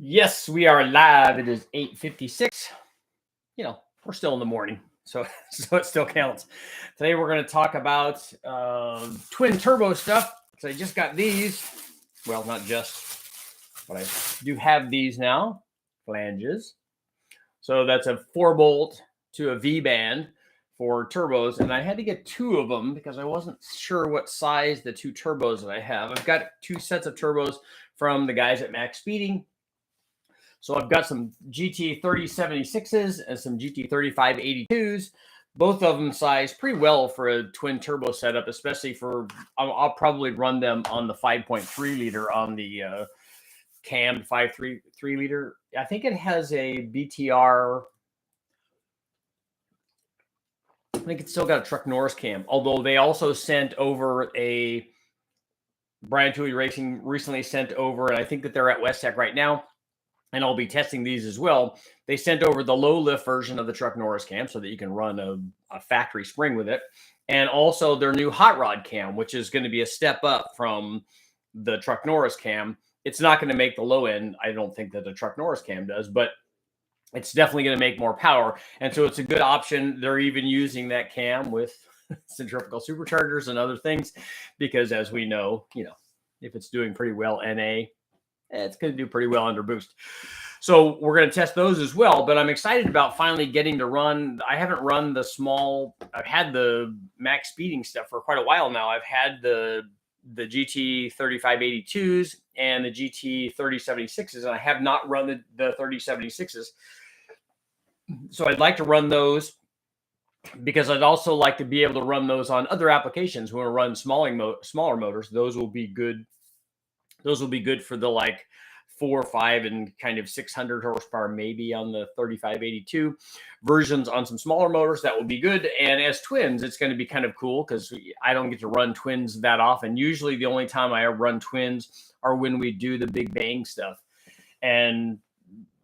Yes, we are live. It is 8:56. We're still in the morning, so so it still counts. Today we're going to talk about twin turbo stuff. So I just got these. Well, not just, but I do have these now. Flanges. So that's a 4-bolt to a V-band for turbos, and I had to get two of them because I wasn't sure what size the two turbos that I have. I've got two sets of turbos from the guys at Max Speeding. So I've got some GT 3076s and some GT 3582s. Both of them size pretty well for a twin turbo setup, especially for, I'll probably run them on the 5.3 liter on the cam 5.3 liter. I think it has a BTR. I think it's still got a Truck Norris cam, although they also sent over a Brian Tooley Racing recently sent over, and I think that they're at Wastegate right now, and I'll be testing these as well. They sent over the low lift version of the Truck Norris cam so that you can run a factory spring with it. And also their new hot rod cam, which is going to be a step up from the Truck Norris cam. It's not going to make the low end. I don't think that the Truck Norris cam does, but it's definitely going to make more power. And so it's a good option. They're even using that cam with centrifugal superchargers and other things, because as we know, if it's doing pretty well NA, it's going to do pretty well under boost. So we're going to test those as well, but I'm excited about finally getting to run. I haven't run the small, I've had the Max Speeding stuff for quite a while now. I've had the GT 3582s and the GT 3076s, and I have not run the 3076s. So I'd like to run those because I'd also like to be able to run those on other applications. When we run smaller motors, those will be good. Those will be good for the 4 or 5 and kind of 600 horsepower, maybe on the 3582 versions on some smaller motors. That will be good. And as twins, it's going to be kind of cool because I don't get to run twins that often. Usually the only time I run twins are when we do the big bang stuff. And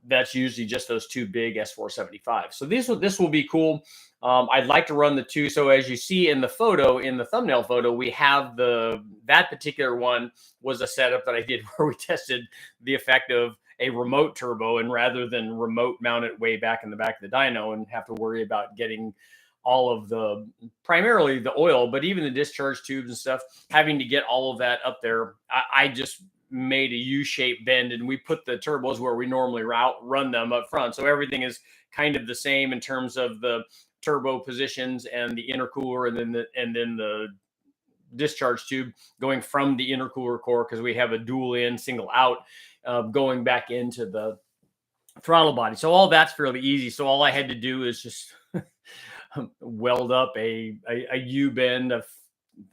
that's usually just those two big S475. So this will be cool. I'd like to run the two. So as you see in the photo, in the thumbnail photo, we have that particular one was a setup that I did where we tested the effect of a remote turbo, and rather than remote mount it way back in the back of the dyno and have to worry about getting all of primarily the oil, but even the discharge tubes and stuff, having to get all of that up there, I just made a U-shaped bend, and we put the turbos where we normally run them up front. So everything is kind of the same in terms of the turbo positions and the intercooler, and then the discharge tube going from the intercooler core, because we have a dual in, single out, going back into the throttle body. So all that's fairly easy. So all I had to do is just weld up a U-bend of,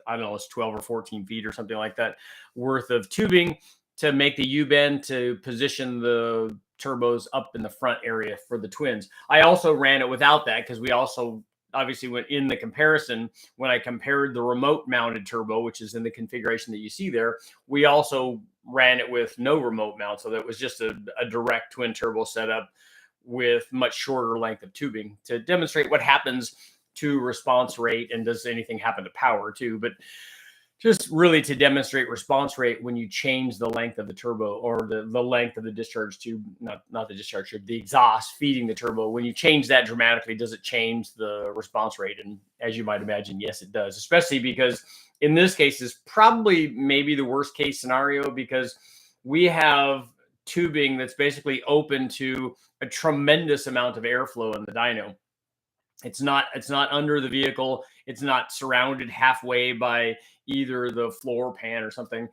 I don't know, it's 12 or 14 feet or something like that worth of tubing to make the U-bend to position the turbos up in the front area for the twins. I also ran it without that because we also obviously went in the comparison. When I compared the remote mounted turbo, which is in the configuration that you see there, we also ran it with no remote mount. So that was just a direct twin turbo setup with much shorter length of tubing to demonstrate what happens to response rate, and does anything happen to power too, but just really to demonstrate response rate when you change the length of the turbo, or the length of the discharge tube, not the discharge tube, the exhaust feeding the turbo. When you change that dramatically, does it change the response rate? And as you might imagine, yes, it does, especially because in this case is probably maybe the worst case scenario, because we have tubing that's basically open to a tremendous amount of airflow in the dyno. It's not under the vehicle. It's not surrounded halfway by either the floor pan or something.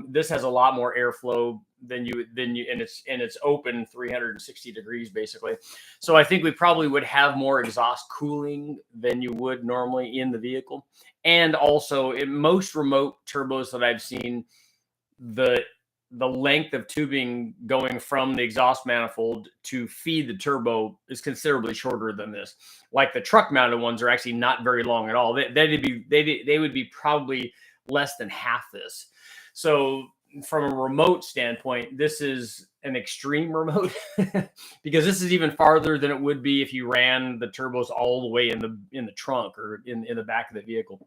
This has a lot more airflow than you, and it's open 360 degrees basically. So I think we probably would have more exhaust cooling than you would normally in the vehicle. And also in most remote turbos that I've seen, the length of tubing going from the exhaust manifold to feed the turbo is considerably shorter than this. Like the truck mounted ones are actually not very long at all. They would be probably less than half this. So from a remote standpoint, this is an extreme remote because this is even farther than it would be if you ran the turbos all the way in the trunk or in the back of the vehicle.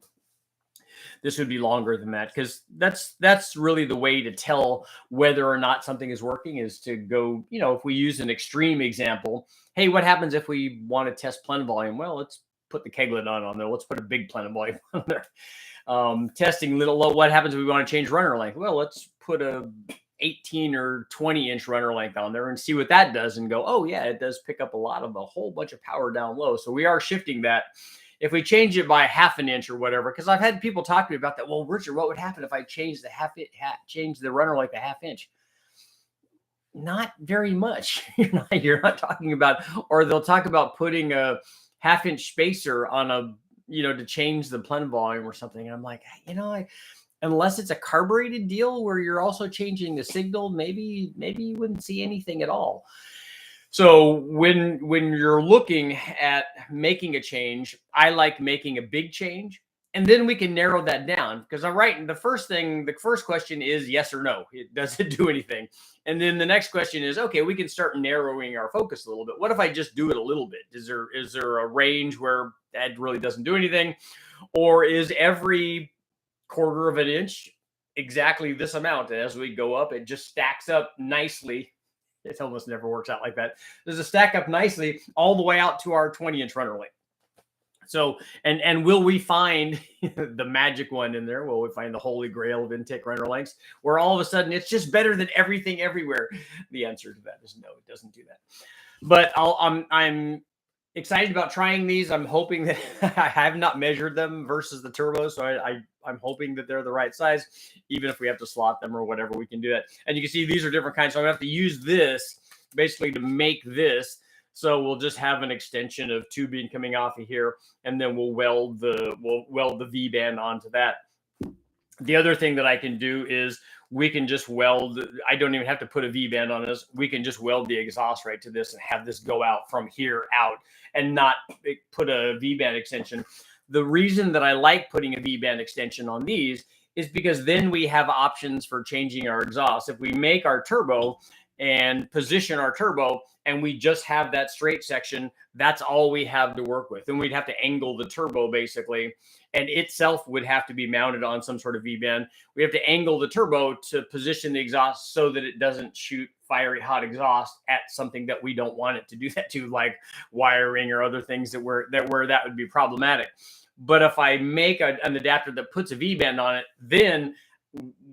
this would be longer than that, because that's really the way to tell whether or not something is working, is to go, if we use an extreme example, hey, what happens if we want to test plen volume? Well, let's put the keglet on there. Let's put a big plen volume on there. Testing little low. What happens if we want to change runner length? Well, let's put a 18 or 20 inch runner length on there and see what that does, and go, oh yeah, it does pick up a whole bunch of power down low. So we are shifting that. If we change it by half an inch or whatever, because I've had people talk to me about that. Well, Richard, what would happen if I change the runner like a half inch? Not very much. You're not talking about, or they'll talk about putting a half-inch spacer on a, to change the plen volume or something. And I'm like, unless it's a carbureted deal where you're also changing the signal, maybe you wouldn't see anything at all. So when you're looking at making a change, I like making a big change, and then we can narrow that down, because I'm right. The first question is yes or no. Does it do anything? And then the next question is, okay, we can start narrowing our focus a little bit. What if I just do it a little bit? Is there a range where that really doesn't do anything? Or is every quarter of an inch exactly this amount? And as we go up, it just stacks up nicely. It almost never works out like that. There's a stack up nicely all the way out to our 20-inch runner length. So, and will we find the magic one in there? Will we find the holy grail of intake runner lengths, where all of a sudden it's just better than everything everywhere? The answer to that is no, it doesn't do that. But I'm excited about trying these. I'm hoping that I have not measured them versus the turbo, so I'm hoping that they're the right size. Even if we have to slot them or whatever, we can do that. And you can see these are different kinds. So I'm gonna have to use this basically to make this. So we'll just have an extension of tubing coming off of here, and then we'll weld the V-band onto that. The other thing that I can do is we can just weld. I don't even have to put a V-band on this. We can just weld the exhaust right to this and have this go out from here out, and not put a V-band extension. The reason that I like putting a V-band extension on these is because then we have options for changing our exhaust. If we make our turbo and position our turbo, and we just have that straight section, that's all we have to work with. And we'd have to angle the turbo basically, and itself would have to be mounted on some sort of V-band. We have to angle the turbo to position the exhaust so that it doesn't shoot fiery hot exhaust at something that we don't want it to do that to, like wiring or other things that would be problematic. But if I make an adapter that puts a V-band on it, then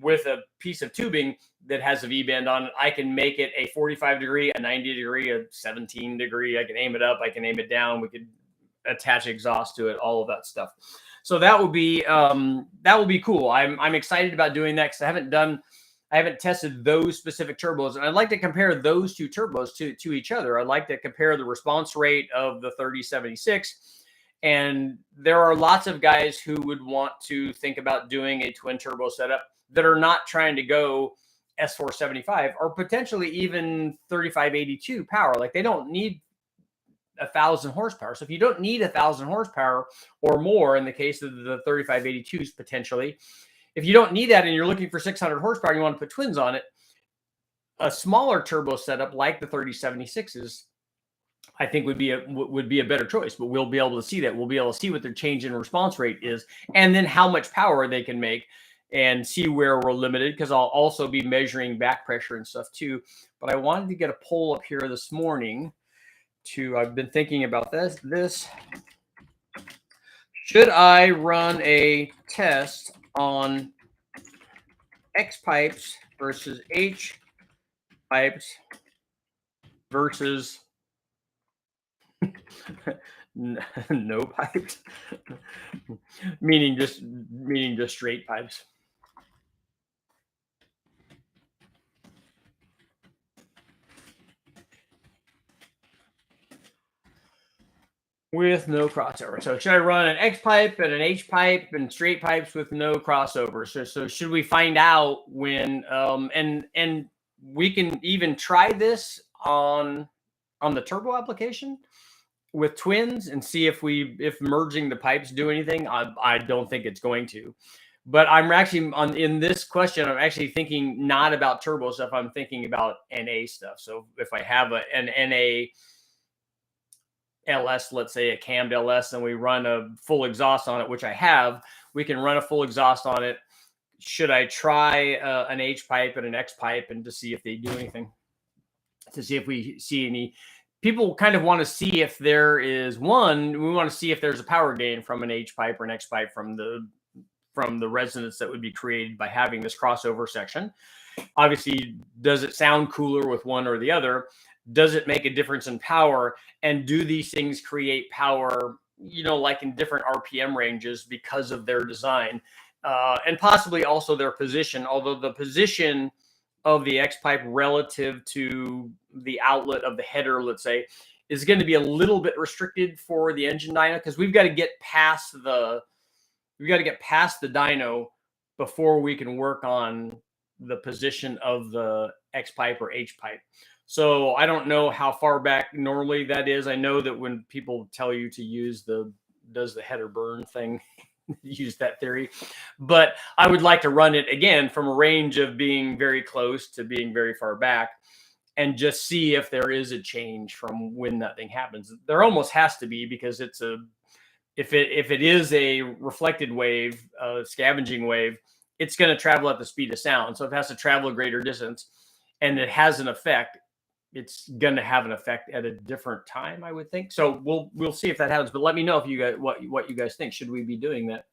with a piece of tubing that has a V-band on it, I can make it a 45 degree, a 90 degree, a 17 degree. I can aim it up, I can aim it down. We could attach exhaust to it, all of that stuff. So that would be cool. I'm excited about doing that, because I haven't tested those specific turbos, and I'd like to compare those two turbos to each other. I'd like to compare the response rate of the 3076. And there are lots of guys who would want to think about doing a twin turbo setup that are not trying to go S475 or potentially even 3582 power. Like, they don't need 1,000 horsepower. So if you don't need 1,000 horsepower or more, in the case of the 3582s potentially, if you don't need that and you're looking for 600 horsepower and you want to put twins on it, a smaller turbo setup like the 3076s, I think would be a better choice. But we'll be able to see that. We'll be able to see what their change in response rate is, and then how much power they can make, and see where we're limited, because I'll also be measuring back pressure and stuff too. But I wanted to get a poll up here this morning I've been thinking about this. Should I run a test on X pipes versus H pipes versus no pipes? meaning just straight pipes. With no crossover. So should I run an X pipe and an H pipe and straight pipes with no crossover? So should we find out when and we can even try this on the turbo application with twins and see if merging the pipes do anything. I don't think it's going to. But I'm actually in this question, I'm actually thinking not about turbo stuff. I'm thinking about NA stuff. So if I have an NA LS, let's say a cammed LS, and we run a full exhaust on it, which I have, We can run a full exhaust on it. Should I try an H pipe and an X pipe and to see if they do anything? To see if we see any. People kind of want to see if there is one. We want to see if there's a power gain from an H pipe or an X pipe from the resonance that would be created by having this crossover section. Obviously, does it sound cooler with one or the other? Does it make a difference in power? And do these things create power, like in different RPM ranges because of their design? And possibly also their position, although the position of the X pipe relative to the outlet of the header, let's say, is going to be a little bit restricted for the engine dyno, because we've got to get past the dyno before we can work on the position of the X pipe or H pipe. So I don't know how far back normally that is. I know that when people tell you to use does the header burn thing, use that theory, but I would like to run it again from a range of being very close to being very far back and just see if there is a change from when that thing happens. There almost has to be, because if it is a reflected wave, a scavenging wave, it's going to travel at the speed of sound. So if it has to travel a greater distance and it has an effect, it's going to have an effect at a different time, I would think. So we'll see if that happens. But let me know if you guys what you guys think. Should we be doing that?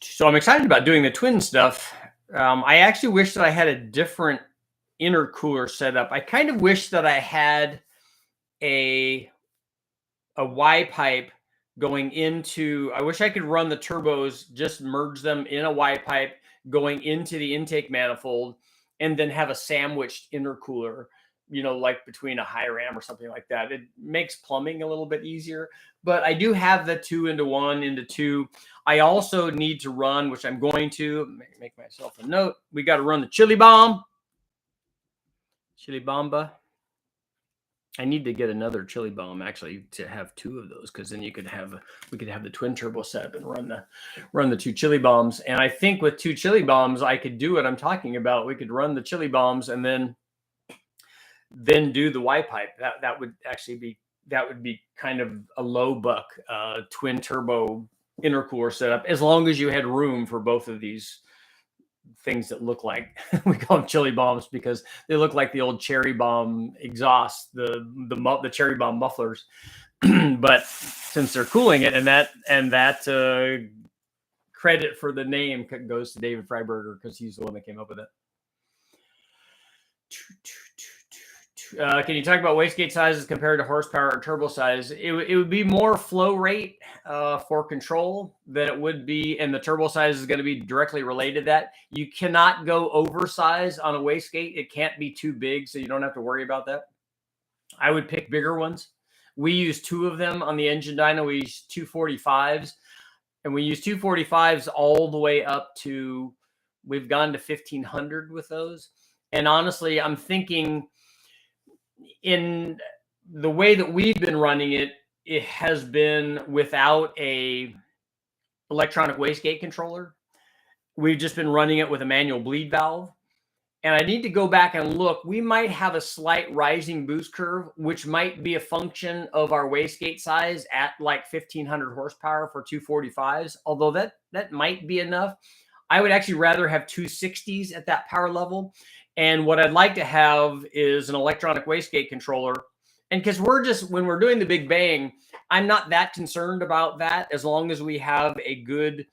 So I'm excited about doing the twin stuff. I actually wish that I had a different intercooler setup. I kind of wish that I had a Y pipe going into. I wish I could run the turbos, just merge them in a Y pipe going into the intake manifold, and then have a sandwiched intercooler, like between a high ram or something like that. It makes plumbing a little bit easier, but I do have the 2 into 1 into 2. I also need to run, which I'm going to make myself a note. We got to run the chili bomba. I need to get another chili bomb actually to have 2 of those, because then we could have the twin turbo setup and run the 2 chili bombs. And I think with 2 chili bombs, I could do what I'm talking about. We could run the chili bombs and then do the Y pipe. That would be kind of a low buck twin turbo intercooler setup, as long as you had room for both of these things that look like, we call them chili bombs because they look like the old cherry bomb exhaust, the cherry bomb mufflers. But since they're cooling it, and that credit for the name goes to David Freiberger, because he's the one that came up with it. Can you talk about wastegate sizes compared to horsepower or turbo size? It would be more flow rate for control than it would be, and the turbo size is going to be directly related to that. You cannot go oversize on a wastegate. It can't be too big, so you don't have to worry about that. I would pick bigger ones. We use 2 of them on the engine dyno. We use 245s, and we use 245s all the way up to, we've gone to 1500 with those. And honestly, I'm thinking, in the way that we've been running it, it has been without a electronic wastegate controller. We've just been running it with a manual bleed valve. And I need to go back and look. We might have a slight rising boost curve, which might be a function of our wastegate size at like 1500 horsepower for 245s, although that might be enough. I would actually rather have 260s at that power level. And what I'd like to have is an electronic wastegate controller. And because when we're doing the big bang, I'm not that concerned about that, as long as we have a good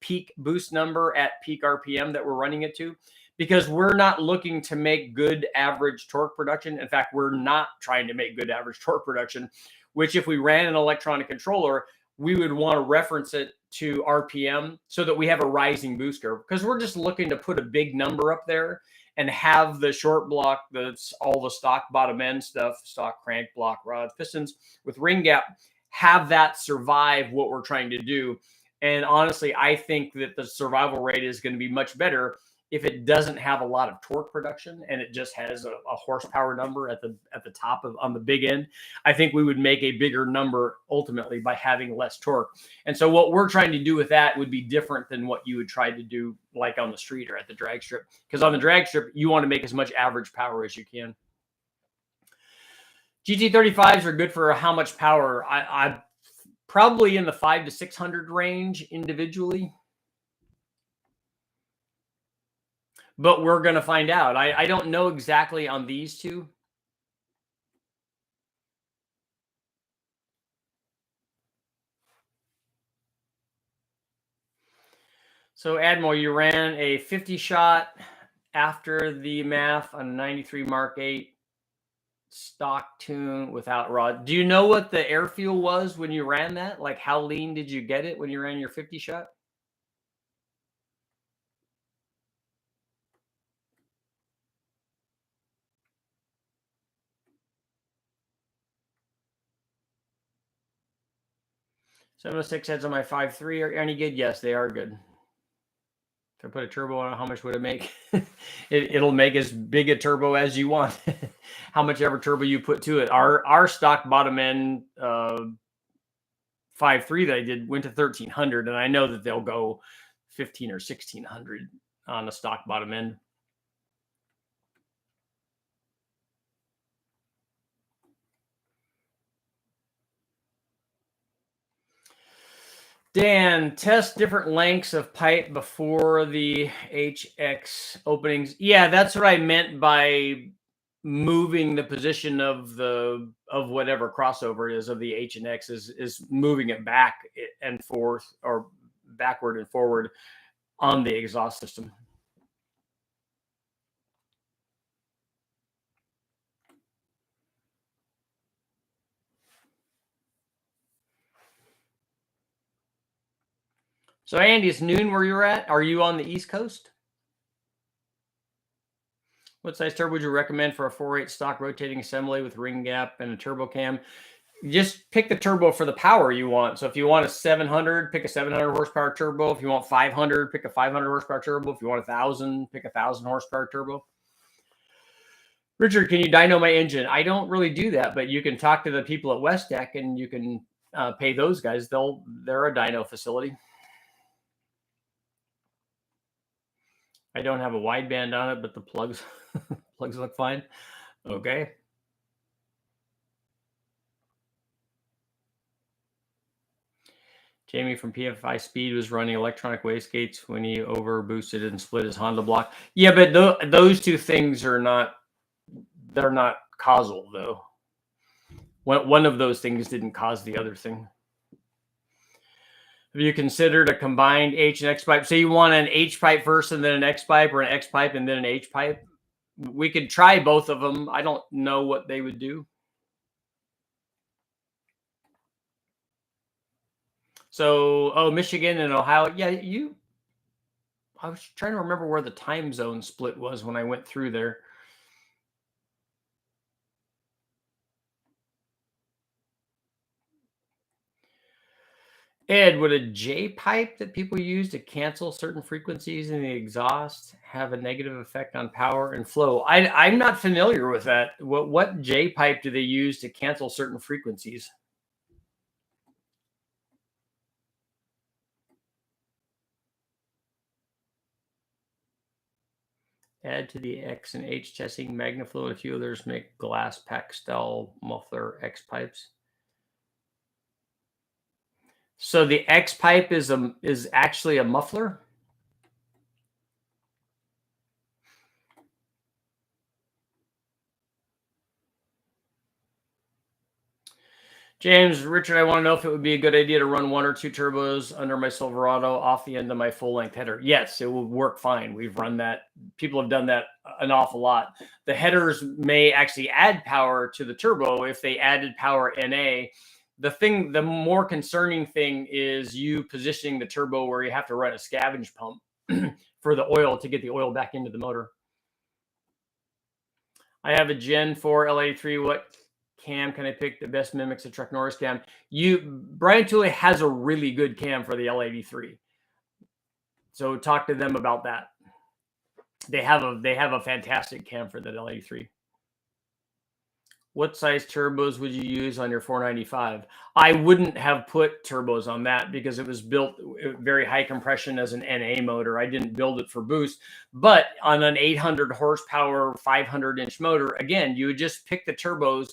peak boost number at peak RPM that we're running it to, because we're not looking to make good average torque production. In fact, we're not trying to make good average torque production, which if we ran an electronic controller, we would want to reference it to RPM so that we have a rising boost curve, because we're just looking to put a big number up there and have the short block, that's all the stock bottom end stuff, stock crank, block, rods, pistons with ring gap, have that survive what we're trying to do. And honestly, I think that the survival rate is going to be much better if it doesn't have a lot of torque production and it just has a horsepower number at the top on the big end. I think we would make a bigger number ultimately by having less torque. And so what we're trying to do with that would be different than what you would try to do like on the street or at the drag strip. Because on the drag strip, you want to make as much average power as you can. GT35s are good for how much power? I probably in the 500 to 600 range individually. But we're going to find out. I don't know exactly on these two. So, Admiral, you ran a 50 shot after the MAF on a 93 Mark 8 stock tune without rod. Do you know what the air fuel was when you ran that? Like, how lean did you get it when you ran your 50 shot? Seven 706 heads on my 5.3 are any good? Yes, they are good. If I put a turbo on it, how much would it make? It'll make as big a turbo as you want. How much ever turbo you put to it. Our stock bottom end 5.3 that I did went to 1300, and I know that they'll go 15 or 1600 on a stock bottom end. Dan, test different lengths of pipe before the HX openings. Yeah, that's what I meant by moving the position of whatever crossover it is of the H and X is moving it back and forth or backward and forward on the exhaust system. So Andy, it's noon where you're at. Are you on the East Coast? What size turbo would you recommend for a 4.8 stock rotating assembly with ring gap and a turbo cam? Just pick the turbo for the power you want. So if you want a 700, pick a 700 horsepower turbo. If you want 500, pick a 500 horsepower turbo. If you want 1,000, pick a 1,000 horsepower turbo. Richard, can you dyno my engine? I don't really do that, but you can talk to the people at Wastegate and you can pay those guys. They're a dyno facility. I don't have a wideband on it, but the plugs plugs look fine. Okay. Jamie from PFI Speed was running electronic wastegates when he over boosted and split his Honda block. Yeah, but those two things are not, they're not causal though. One of those things didn't cause the other thing. Have you considered a combined H and X pipe? So you want an H pipe first and then an X pipe, or an X pipe and then an H pipe? We could try both of them. I don't know what they would do. So, oh, Michigan and Ohio. Yeah, I was trying to remember where the time zone split was when I went through there. Ed, would a J pipe that people use to cancel certain frequencies in the exhaust have a negative effect on power and flow? I'm not familiar with that. What J pipe do they use to cancel certain frequencies? Add to the X and H testing MagnaFlow. A few others make glass pack style muffler X pipes. So the X pipe is actually a muffler. James, Richard, I want to know if it would be a good idea to run 1 or 2 turbos under my Silverado off the end of my full-length header. Yes, it will work fine. We've run that. People have done that an awful lot. The headers may actually add power to the turbo if they added power NA. The more concerning thing is you positioning the turbo where you have to run a scavenge pump for the oil to get the oil back into the motor. I have a Gen 4 L83. What cam can I pick that best mimics a Truck Norris cam? Brian Tooley has a really good cam for the L83. So talk to them about that. They have a fantastic cam for that L83. What size turbos would you use on your 495? I wouldn't have put turbos on that because it was built very high compression as an NA motor. I didn't build it for boost. But on an 800 horsepower, 500-inch motor, again, you would just pick the turbos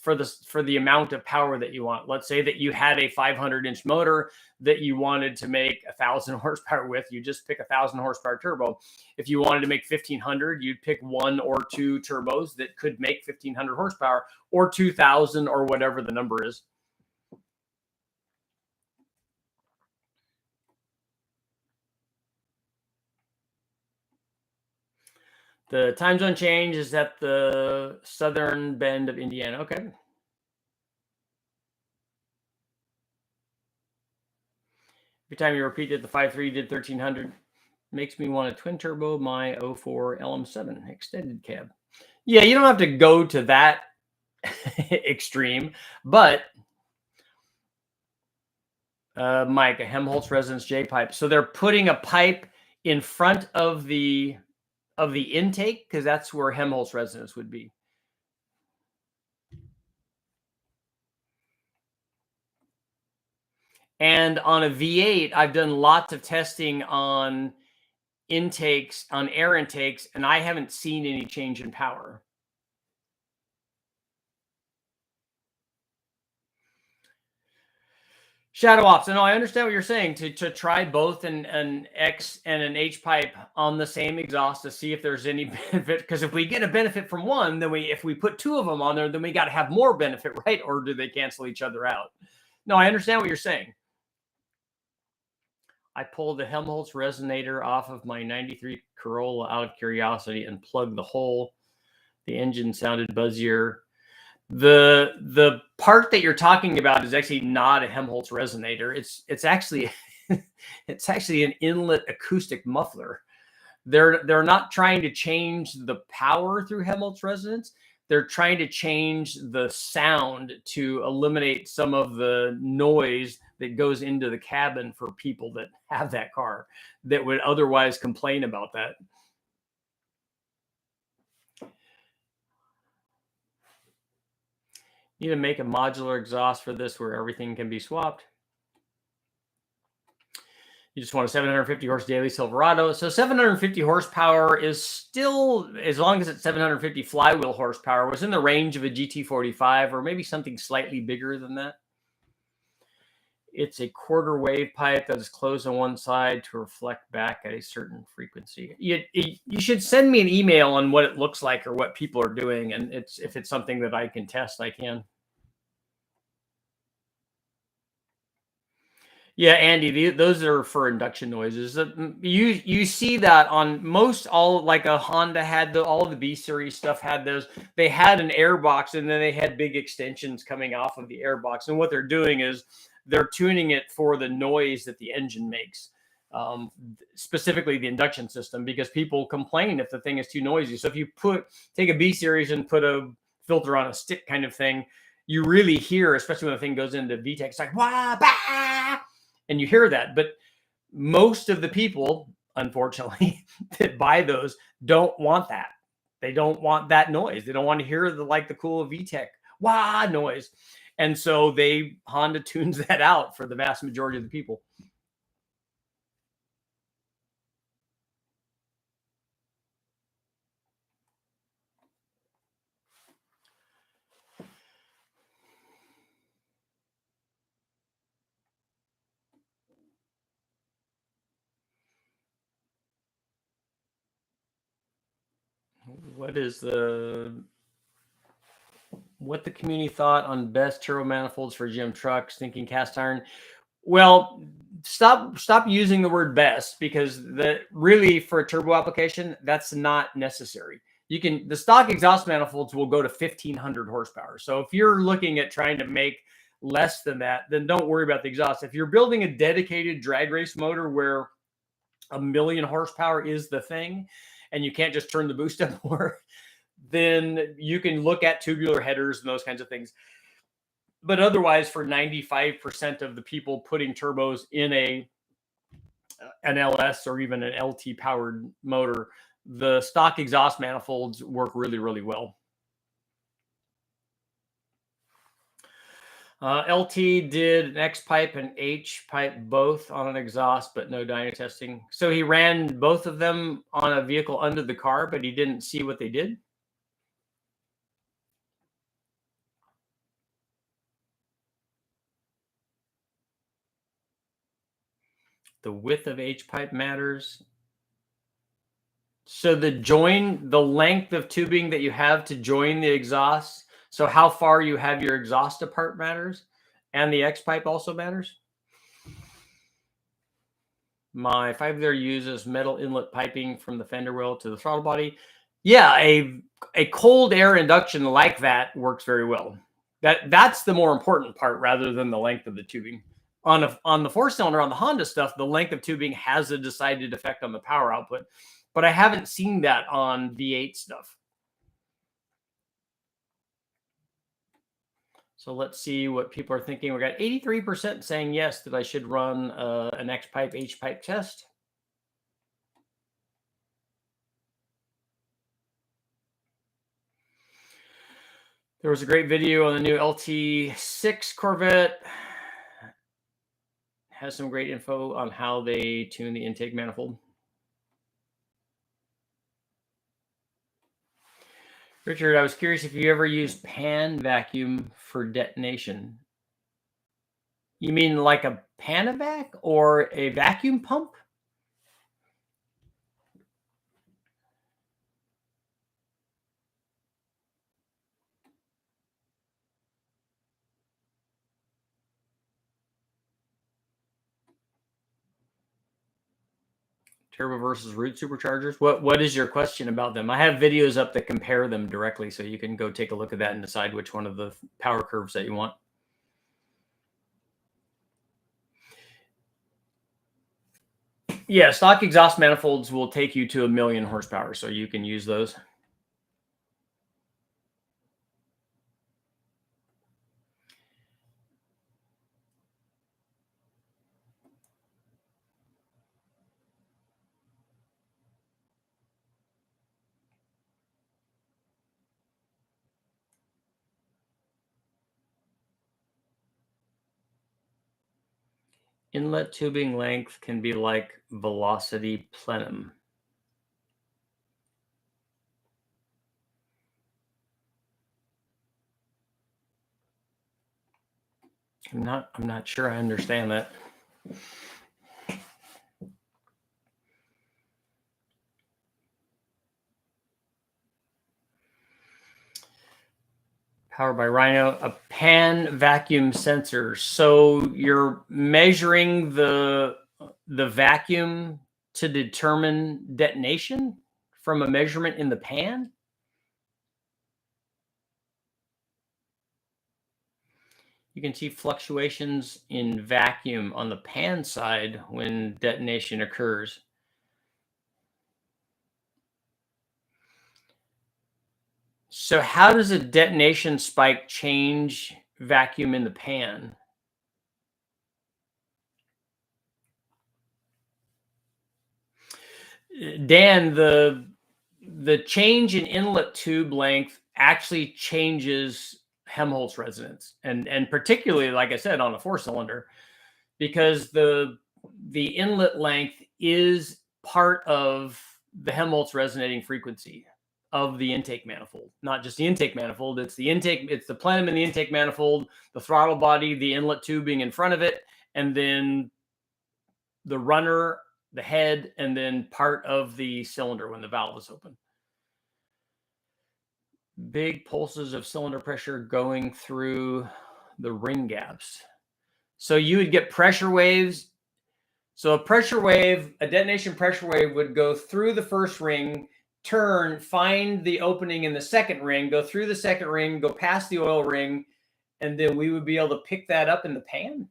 for the amount of power that you want. Let's say that you had a 500-inch motor that you wanted to make 1,000 horsepower with. You just pick 1,000 horsepower turbo. If you wanted to make 1,500, you'd pick 1 or 2 turbos that could make 1,500 horsepower, or 2,000, or whatever the number is. The time zone change is at the southern bend of Indiana. Okay. Every time you repeat it, the 5.3 did 1,300. Makes me want a twin turbo my 04 LM7 extended cab. Yeah, you don't have to go to that extreme, but Mike, a Helmholtz resonance J pipe. So they're putting a pipe in front of the intake, because that's where Helmholtz resonance would be. And on a V8, I've done lots of testing on intakes, on air intakes, and I haven't seen any change in power. Shadow Ops. No, I understand what you're saying, to try both an X and an H pipe on the same exhaust to see if there's any benefit. Because if we get a benefit from one, then if we put 2 of them on there, then we got to have more benefit, right? Or do they cancel each other out? No, I understand what you're saying. I pulled the Helmholtz resonator off of my 93 Corolla out of curiosity and plugged the hole. The engine sounded buzzier. The part that you're talking about is actually not a Helmholtz resonator. It's actually it's actually an inlet acoustic muffler. They're not trying to change the power through Helmholtz resonance. They're trying to change the sound to eliminate some of the noise that goes into the cabin for people that have that car that would otherwise complain about that. You need to make a modular exhaust for this where everything can be swapped. You just want a 750 horse daily Silverado. So 750 horsepower is still, as long as it's 750 flywheel horsepower, was in the range of a GT45 or maybe something slightly bigger than that. It's a quarter wave pipe that is closed on one side to reflect back at a certain frequency. You should send me an email on what it looks like or what people are doing. And if it's something that I can test, I can. Yeah, Andy, those are for induction noises. You see that on most like a Honda had all the B series stuff had those. They had an air box, and then they had big extensions coming off of the air box. And what they're doing is they're tuning it for the noise that the engine makes, specifically the induction system, because people complain if the thing is too noisy. So if you take a B series and put a filter on a stick kind of thing, you really hear, especially when the thing goes into VTEC, it's like wah bah. And you hear that, but most of the people, unfortunately, that buy those don't want that. They don't want that noise. They don't want to hear the cool VTEC wah noise. And so Honda tunes that out for the vast majority of the people. What the community thought on best turbo manifolds for GM trucks, thinking cast iron. Well, stop using the word best, because really for a turbo application, that's not necessary. The stock exhaust manifolds will go to 1,500 horsepower. So if you're looking at trying to make less than that, then don't worry about the exhaust. If you're building a dedicated drag race motor where 1,000,000 horsepower is the thing, and you can't just turn the boost up more, then you can look at tubular headers and those kinds of things. But otherwise, for 95% of the people putting turbos in an LS or even an LT powered motor, the stock exhaust manifolds work really, really well. LT did an X pipe and H pipe both on an exhaust, but no dyno testing. So he ran both of them on a vehicle under the car, but he didn't see what they did. The width of H pipe matters. So the length of tubing that you have to join the exhaust. So how far you have your exhaust apart matters, and the X pipe also matters. My 5-liter uses metal inlet piping from the fender well to the throttle body. Yeah, a cold air induction like that works very well. That's the more important part rather than the length of the tubing. On the 4-cylinder, on the Honda stuff, the length of tubing has a decided effect on the power output, but I haven't seen that on V8 stuff. So let's see what people are thinking. We got 83% saying yes, that I should run an X pipe, H pipe test. There was a great video on the new LT6 Corvette. Has some great info on how they tune the intake manifold. Richard, I was curious if you ever used pan vacuum for detonation. You mean like a Panavac or a vacuum pump? Turbo versus root superchargers. What is your question about them? I have videos up that compare them directly, so you can go take a look at that and decide which one of the power curves that you want. Yeah, stock exhaust manifolds will take you to 1 million horsepower, so you can use those. Inlet tubing length can be like velocity plenum. I'm not sure I understand that. Powered by Rhino, a pan vacuum sensor. So you're measuring the vacuum to determine detonation from a measurement in the pan? You can see fluctuations in vacuum on the pan side when detonation occurs. So how does a detonation spike change vacuum in the pan? Dan, the change in inlet tube length actually changes Helmholtz resonance, and particularly, like I said, on a 4-cylinder, because the inlet length is part of the Helmholtz resonating frequency of the intake manifold. Not just the intake manifold, it's the intake, it's the plenum in the intake manifold, the throttle body, the inlet tubing in front of it, and then the runner, the head, and then part of the cylinder when the valve is open. Big pulses of cylinder pressure going through the ring gaps. So you would get pressure waves. So a pressure wave, a detonation pressure wave would go through the first ring, turn, find the opening in the second ring, go through the second ring, go past the oil ring, and then we would be able to pick that up in the pan.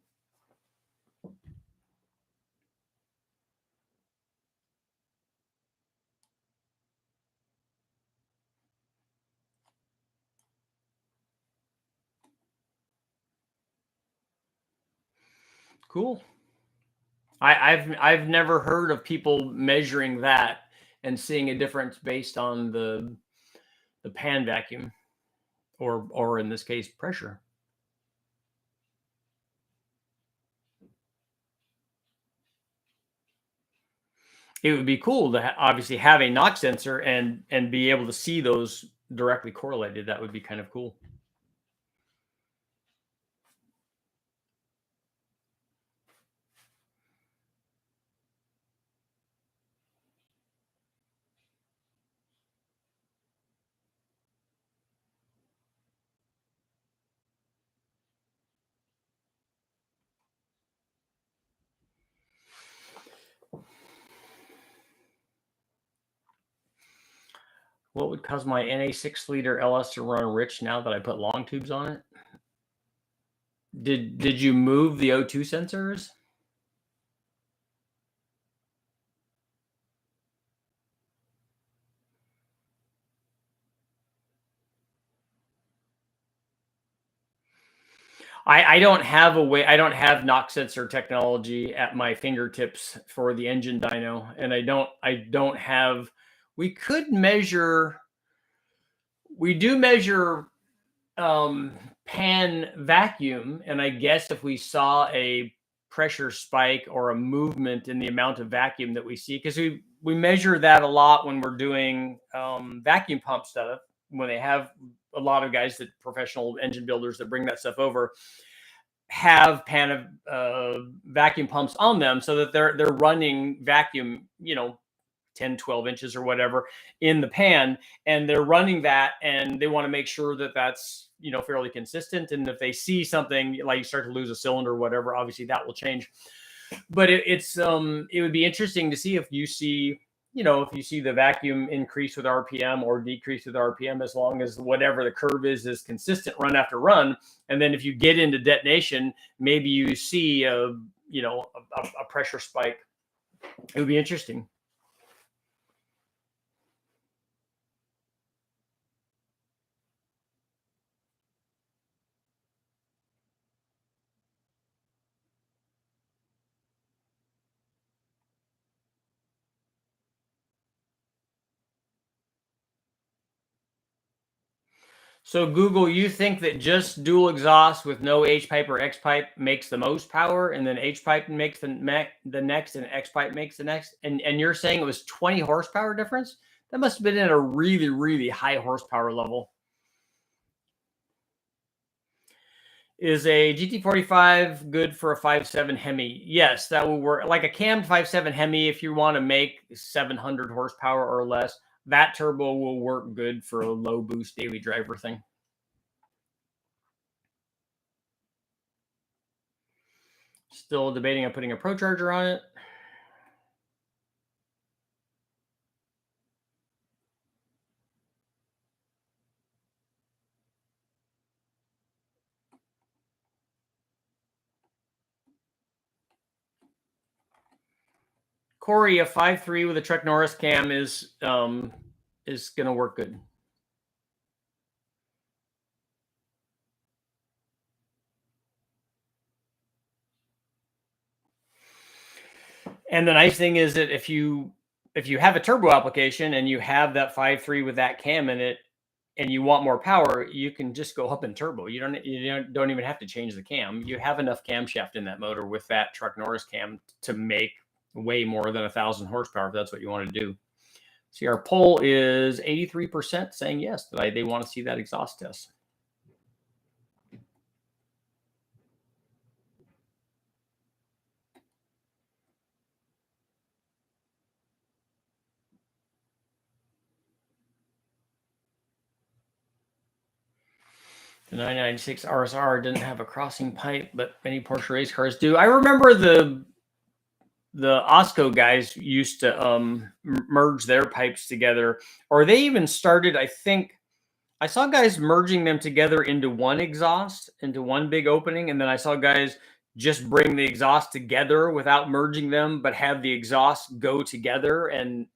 Cool. I've never heard of people measuring that and seeing a difference based on the pan vacuum, or in this case, pressure. It would be cool to obviously have a knock sensor and be able to see those directly correlated. That would be kind of cool. What would cause my NA 6-liter LS to run rich now that I put long tubes on it? Did you move the O2 sensors? I don't have a way. I don't have knock sensor technology at my fingertips for the engine dyno, and I don't have. We could measure. We do measure pan vacuum, and I guess if we saw a pressure spike or a movement in the amount of vacuum that we see, because we measure that a lot when we're doing vacuum pump stuff. When they have a lot of guys that professional engine builders that bring that stuff over have pan vacuum pumps on them so that they're running vacuum, 10, 12 inches or whatever in the pan, and they're running that, and they want to make sure that that's, fairly consistent. And if they see something like you start to lose a cylinder or whatever, obviously that will change. But it would be interesting to see if you see, if you see the vacuum increase with RPM or decrease with RPM, as long as whatever the curve is consistent run after run. And then if you get into detonation, maybe you see a pressure spike. It would be interesting. So Google, you think that just dual exhaust with no H pipe or X pipe makes the most power, and then H pipe makes the next, and X pipe makes the next, and you're saying it was 20 horsepower difference? That must have been at a really, really high horsepower level. Is a GT45 good for a 5.7 Hemi? Yes, that will work. Like a cammed 5.7 Hemi, if you want to make 700 horsepower or less, that turbo will work good for a low boost daily driver thing. Still debating on putting a Pro Charger on it. Corey, a 5.3 with a Trek Norris cam is going to work good. And the nice thing is that if you have a turbo application and you have that 5.3 with that cam in it, and you want more power, you can just go up in turbo. You don't even have to change the cam. You have enough camshaft in that motor with that Trek Norris cam to make way more than 1,000 horsepower if that's what you want to do. See, our poll is 83% saying yes, that they want to see that exhaust test. The 996 RSR didn't have a crossing pipe, but many Porsche race cars do. I remember the Osco guys used to merge their pipes together, or they even started, I think, I saw guys merging them together into one exhaust, into one big opening, and then I saw guys just bring the exhaust together without merging them, but have the exhaust go together and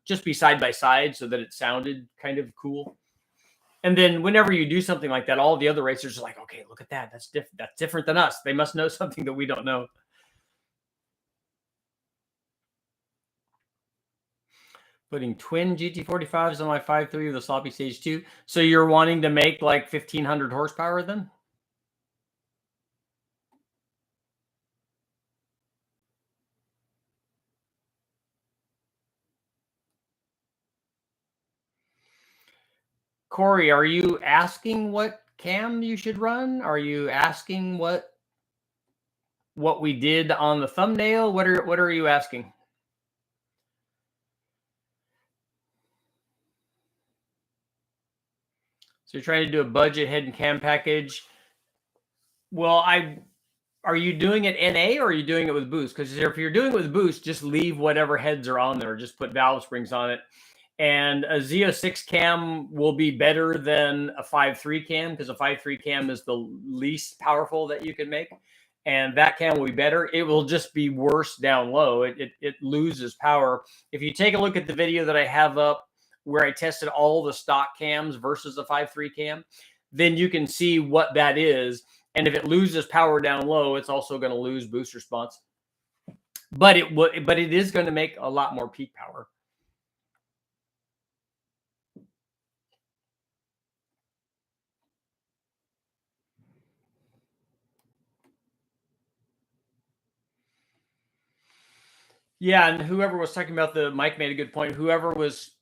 just be side by side so that it sounded kind of cool. And then whenever you do something like that, all the other racers are like, okay, look at that. That's different. That's different than us. They must know something that we don't know. Putting twin GT45s on my 5.3 with a sloppy stage 2. So you're wanting to make like 1,500 horsepower then? Corey, are you asking what cam you should run? Are you asking what we did on the thumbnail? What are you asking? So you're trying to do a budget head and cam package. Well, are you doing it NA or are you doing it with boost? Because if you're doing it with boost, just leave whatever heads are on there. Just put valve springs on it. And a Z06 cam will be better than a 5.3 cam because a 5.3 cam is the least powerful that you can make. And that cam will be better. It will just be worse down low. It loses power. If you take a look at the video that I have up where I tested all the stock cams versus a 5.3 cam, then you can see what that is. And if it loses power down low, it's also going to lose boost response. But it is going to make a lot more peak power. Yeah, and whoever was talking about the Mike made a good point. Whoever was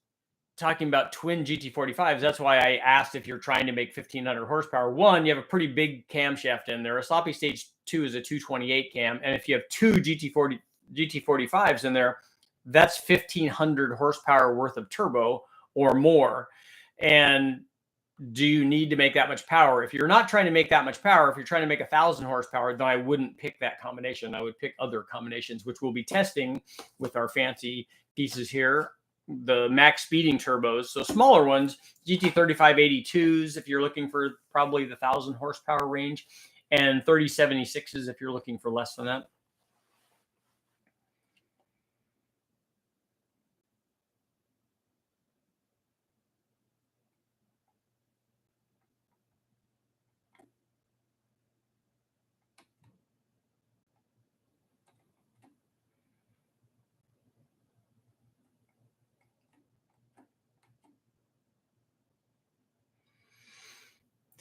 talking about twin GT45s, that's why I asked if you're trying to make 1500 horsepower. One, you have a pretty big camshaft in there. A sloppy stage 2 is a 228 cam, and if you have two GT45s in there, that's 1500 horsepower worth of turbo or more. And do you need to make that much power? If you're not trying to make that much power, if you're trying to make 1000 horsepower, then I wouldn't pick that combination. I would pick other combinations, which we'll be testing with our fancy pieces here. The max speeding turbos, so smaller ones, GT3582s if you're looking for probably the 1000 horsepower range, and 3076s if you're looking for less than that.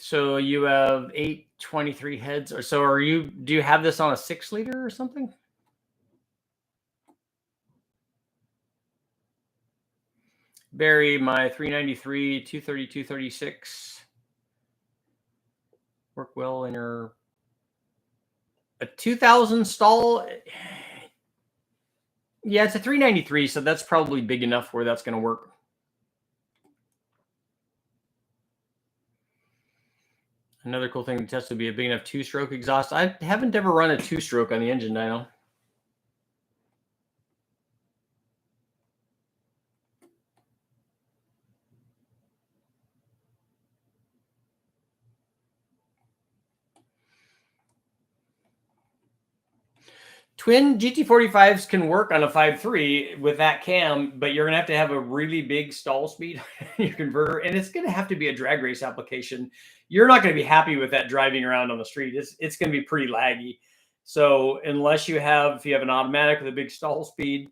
So you have 823 heads, or so do you have this on a 6-liter or something? Barry, my 393, 230, 236 work well in your a 2000 stall. Yeah, it's a 393, so that's probably big enough where that's going to work. Another cool thing to test would be a big enough 2-stroke exhaust. I haven't ever run a 2-stroke on the engine dyno. Twin GT45s can work on a 5.3 with that cam, but you're going to have a really big stall speed in your converter, and it's going to have to be a drag race application. You're not going to be happy with that driving around on the street. It's going to be pretty laggy. So unless if you have an automatic with a big stall speed,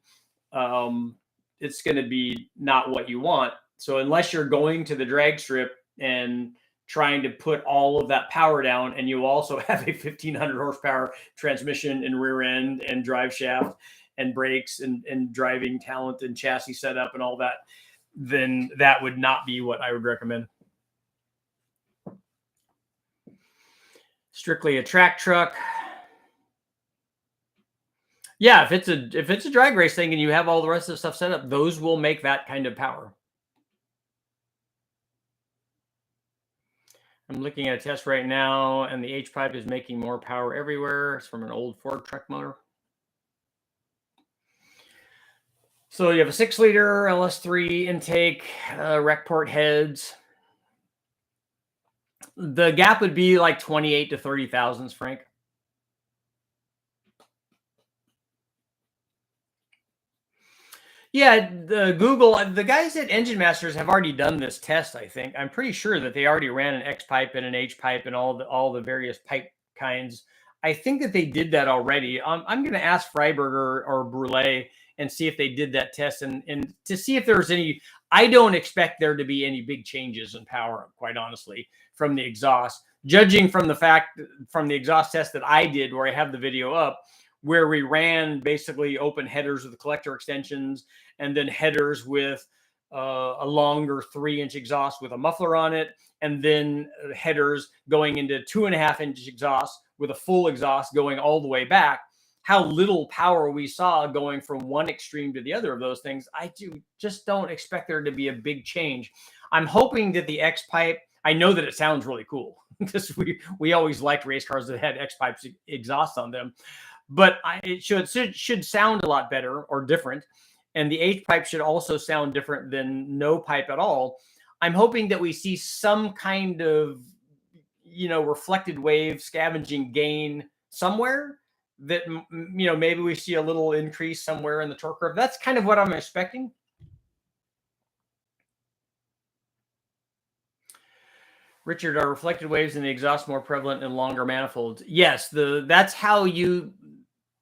it's going to be not what you want. So unless you're going to the drag strip and trying to put all of that power down, and you also have a 1500 horsepower transmission and rear end and drive shaft and brakes and driving talent and chassis setup and all that, then that would not be what I would recommend. Strictly a track truck. Yeah, if it's a drag race thing and you have all the rest of the stuff set up, those will make that kind of power. I'm looking at a test right now, and the H-pipe is making more power everywhere. It's from an old Ford truck motor. So you have a 6-liter LS3 intake, rec port heads. The gap would be like 28 to 30 thousandths, Frank. Yeah, the guys at Engine Masters have already done this test, I think. I'm pretty sure that they already ran an X pipe and an H pipe and all the various pipe kinds. I think that they did that already. I'm going to ask Freiberger or Brule and see if they did that test and to see if there's any. I don't expect there to be any big changes in power, quite honestly, from the exhaust. Judging from the exhaust test that I did, where I have the video up, where we ran basically open headers with the collector extensions and then headers with a longer 3-inch exhaust with a muffler on it, and then headers going into 2.5-inch exhaust with a full exhaust going all the way back. How little power we saw going from one extreme to the other of those things. I just don't expect there to be a big change. I'm hoping that the X pipe, I know that it sounds really cool because we always liked race cars that had X pipes exhaust on them. But it should sound a lot better or different. And the H pipe should also sound different than no pipe at all. I'm hoping that we see some kind of, reflected wave scavenging gain somewhere, that, maybe we see a little increase somewhere in the torque curve. That's kind of what I'm expecting. Richard, are reflected waves in the exhaust more prevalent in longer manifolds? Yes, that's how you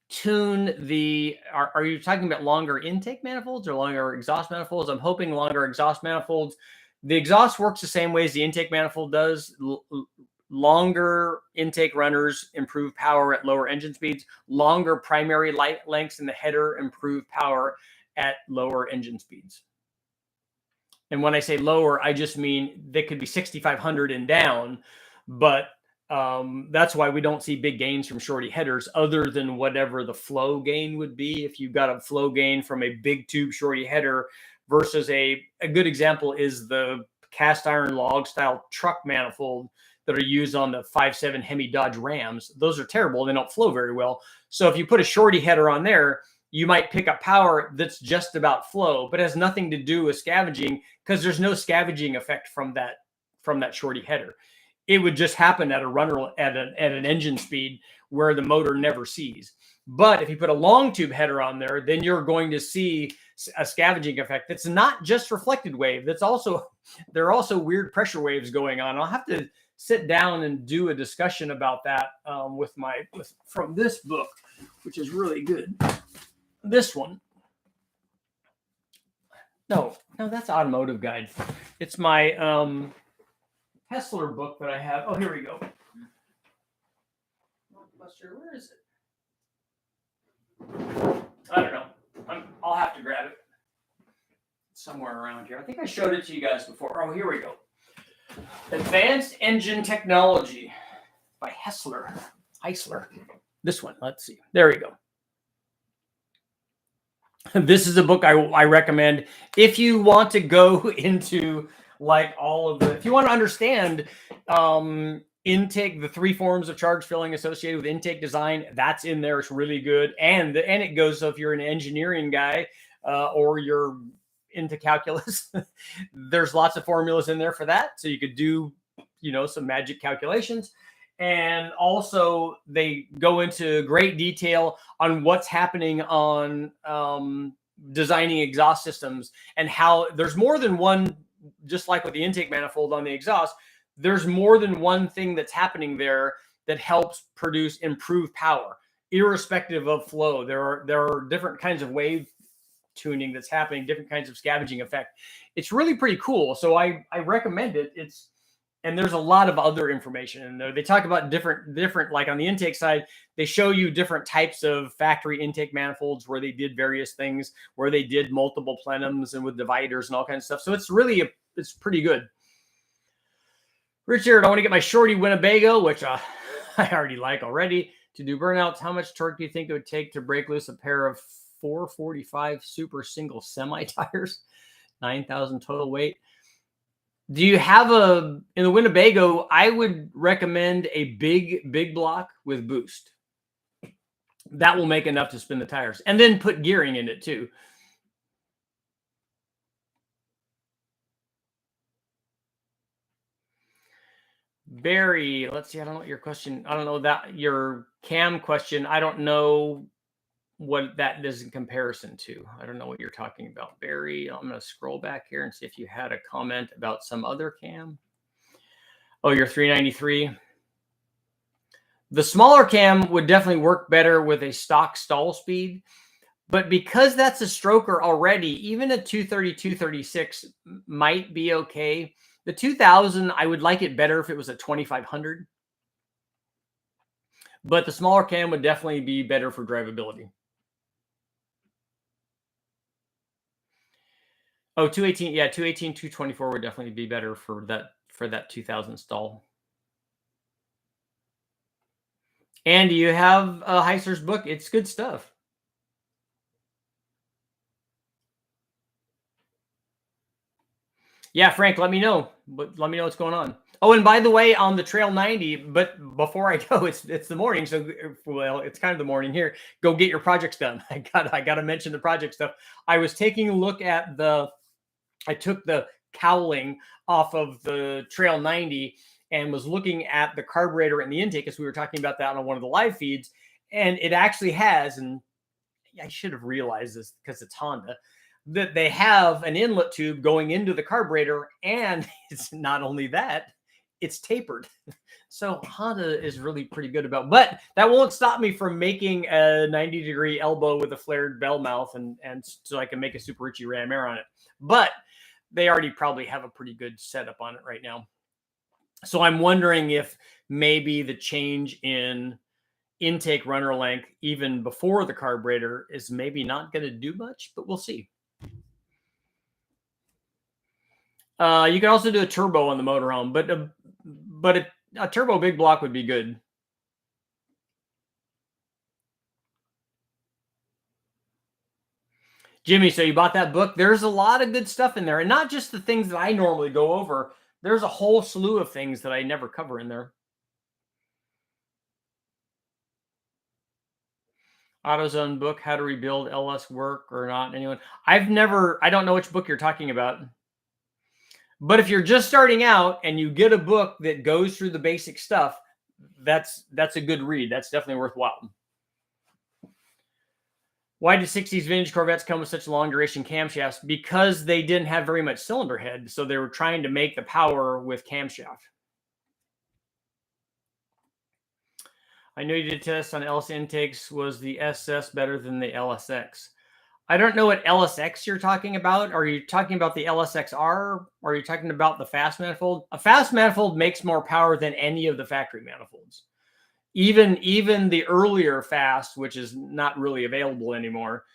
tune the. Are you talking about longer intake manifolds or longer exhaust manifolds? I'm hoping longer exhaust manifolds. The exhaust works the same way as the intake manifold does. Longer intake runners improve power at lower engine speeds. Longer primary light lengths in the header improve power at lower engine speeds. And when I say lower, I just mean they could be 6,500 and down, but that's why we don't see big gains from shorty headers, other than whatever the flow gain would be. If you've got a flow gain from a big tube shorty header versus a good example is the cast iron log style truck manifold that are used on the 5.7 Hemi Dodge Rams. Those are terrible. They don't flow very well. So if you put a shorty header on there, you might pick up power that's just about flow, but has nothing to do with scavenging, because there's no scavenging effect from that shorty header. It would just happen at a runner at an engine speed where the motor never sees. But if you put a long tube header on there, then you're going to see a scavenging effect. That's not just reflected wave. There are also weird pressure waves going on. I'll have to sit down and do a discussion about that from this book, which is really good. This one. No, that's Automotive Guide. It's my Hessler book that I have. Oh, here we go. Buster, where is it? I don't know. I'll have to grab it somewhere around here. I think I showed it to you guys before. Oh, here we go. Advanced Engine Technology by Hessler. This one. Let's see. There we go. This is a book I recommend if you want to go into if you want to understand intake, the 3 forms of charge filling associated with intake design. That's in there. It's really good, and it goes. So if you're an engineering guy or you're into calculus, there's lots of formulas in there for that, so you could do some magic calculations. And also they go into great detail on what's happening on designing exhaust systems, and how there's more than one, just like with the intake manifold on the exhaust, there's more than one thing that's happening there that helps produce improved power, irrespective of flow. There are different kinds of wave tuning that's happening, different kinds of scavenging effect. It's really pretty cool. So I recommend it. And there's a lot of other information in there. They talk about different, like on the intake side, they show you different types of factory intake manifolds where they did various things, where they did multiple plenums and with dividers and all kinds of stuff. So it's pretty good. Richard, I want to get my shorty Winnebago, which I already like already, to do burnouts. How much torque do you think it would take to break loose a pair of 445 super single semi tires? 9,000 total weight. Do you have in the Winnebago? I would recommend a big block with boost. That will make enough to spin the tires, and then put gearing in it too. Barry, let's see. I don't know what your question. I don't know that your cam question. I don't know what that is in comparison to. I don't know what you're talking about, Barry. I'm going to scroll back here and see if you had a comment about some other cam. Oh, you're 393. The smaller cam would definitely work better with a stock stall speed, but because that's a stroker already, even a 230, 236 might be okay. The 2000, I would like it better if it was a 2500, but the smaller cam would definitely be better for drivability. Oh, 218. Yeah, 218, 224 would definitely be better for that 2000 stall. And you have Heisler's book. It's good stuff. Yeah, Frank, let me know. Let me know what's going on. Oh, and by the way, on the Trail 90, but before I go, it's the morning, so well, it's kind of the morning here. Go get your projects done. I got to mention the project stuff. I was taking a look at I took the cowling off of the Trail 90 and was looking at the carburetor and the intake, as we were talking about that on one of the live feeds, and it actually has, and I should have realized this because it's Honda, that they have an inlet tube going into the carburetor, and it's not only that, it's tapered. So Honda is really pretty good about, but that won't stop me from making a 90-degree elbow with a flared bell mouth, and so I can make a Super Richie Ram Air on it. But they already probably have a pretty good setup on it right now. So I'm wondering if maybe the change in intake runner length even before the carburetor is maybe not going to do much, but we'll see. You can also do a turbo on the motorhome, but a turbo big block would be good. Jimmy, so you bought that book? There's a lot of good stuff in there, and not just the things that I normally go over. There's a whole slew of things that I never cover in there. AutoZone book, How to Rebuild LS Work or Not. Anyone? I don't know which book you're talking about. But if you're just starting out and you get a book that goes through the basic stuff, that's a good read. That's definitely worthwhile. Why did 60s vintage Corvettes come with such long duration camshafts? Because they didn't have very much cylinder head, so they were trying to make the power with camshaft. I know you did tests on LS intakes. Was the SS better than the LSX? I don't know what LSX you're talking about. Are you talking about the LSXR? Or are you talking about the fast manifold? A fast manifold makes more power than any of the factory manifolds. Even the earlier fast, which is not really available anymore,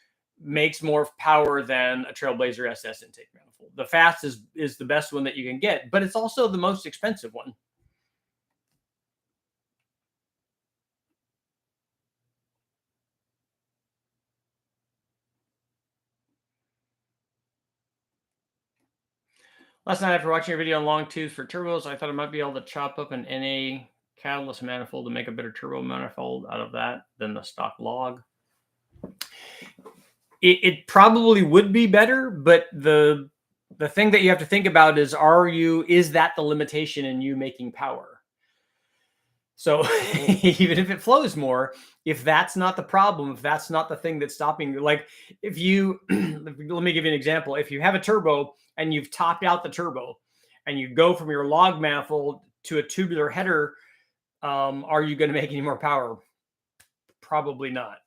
makes more power than a Trailblazer SS intake manifold. The fast is the best one that you can get, but it's also the most expensive one. Last night, after watching your video on long tubes for turbos, I thought I might be able to chop up an NA catalyst manifold to make a better turbo manifold out of that than the stock log. It probably would be better, but the thing that you have to think about is is that the limitation in you making power? So even if it flows more, if that's not the problem, if that's not the thing that's stopping, like if you, let me give you an example. If you have a turbo and you've topped out the turbo and you go from your log manifold to a tubular header, are you going to make any more power? Probably not.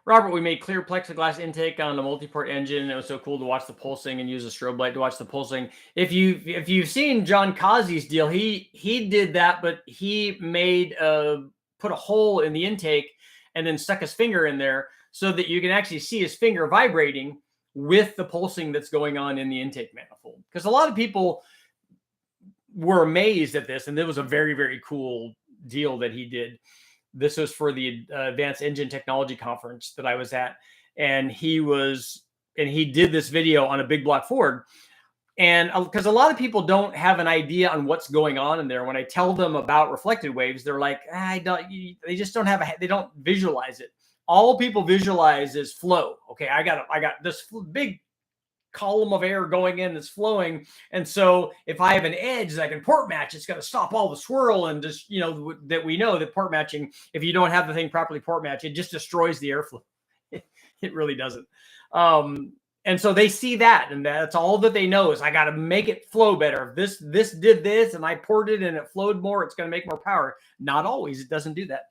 Robert, we made clear plexiglass intake on the multi-port engine. It was so cool to watch the pulsing and use a strobe light to watch the pulsing. If you've seen John Kazi's deal, he did that, but he made put a hole in the intake and then stuck his finger in there so that you can actually see his finger vibrating with the pulsing that's going on in the intake manifold. Because a lot of people were amazed at this, and it was a very, very cool deal that he did. This was for the Advanced Engine Technology Conference that I was at, and he did this video on a big block Ford. And because a lot of people don't have an idea on what's going on in there, when I tell them about reflected waves, they're like, they just don't they don't visualize it. All people visualize is flow. Okay, I got this big column of air going in that's flowing, and so if I have an edge that I can port match, it's going to stop all the swirl, and just that we know that port matching, if you don't have the thing properly port match, it just destroys the airflow. It really doesn't. And so they see that, and that's all that they know is I got to make it flow better. If this did this and I ported and it flowed more, it's going to make more power. Not always, it doesn't do that.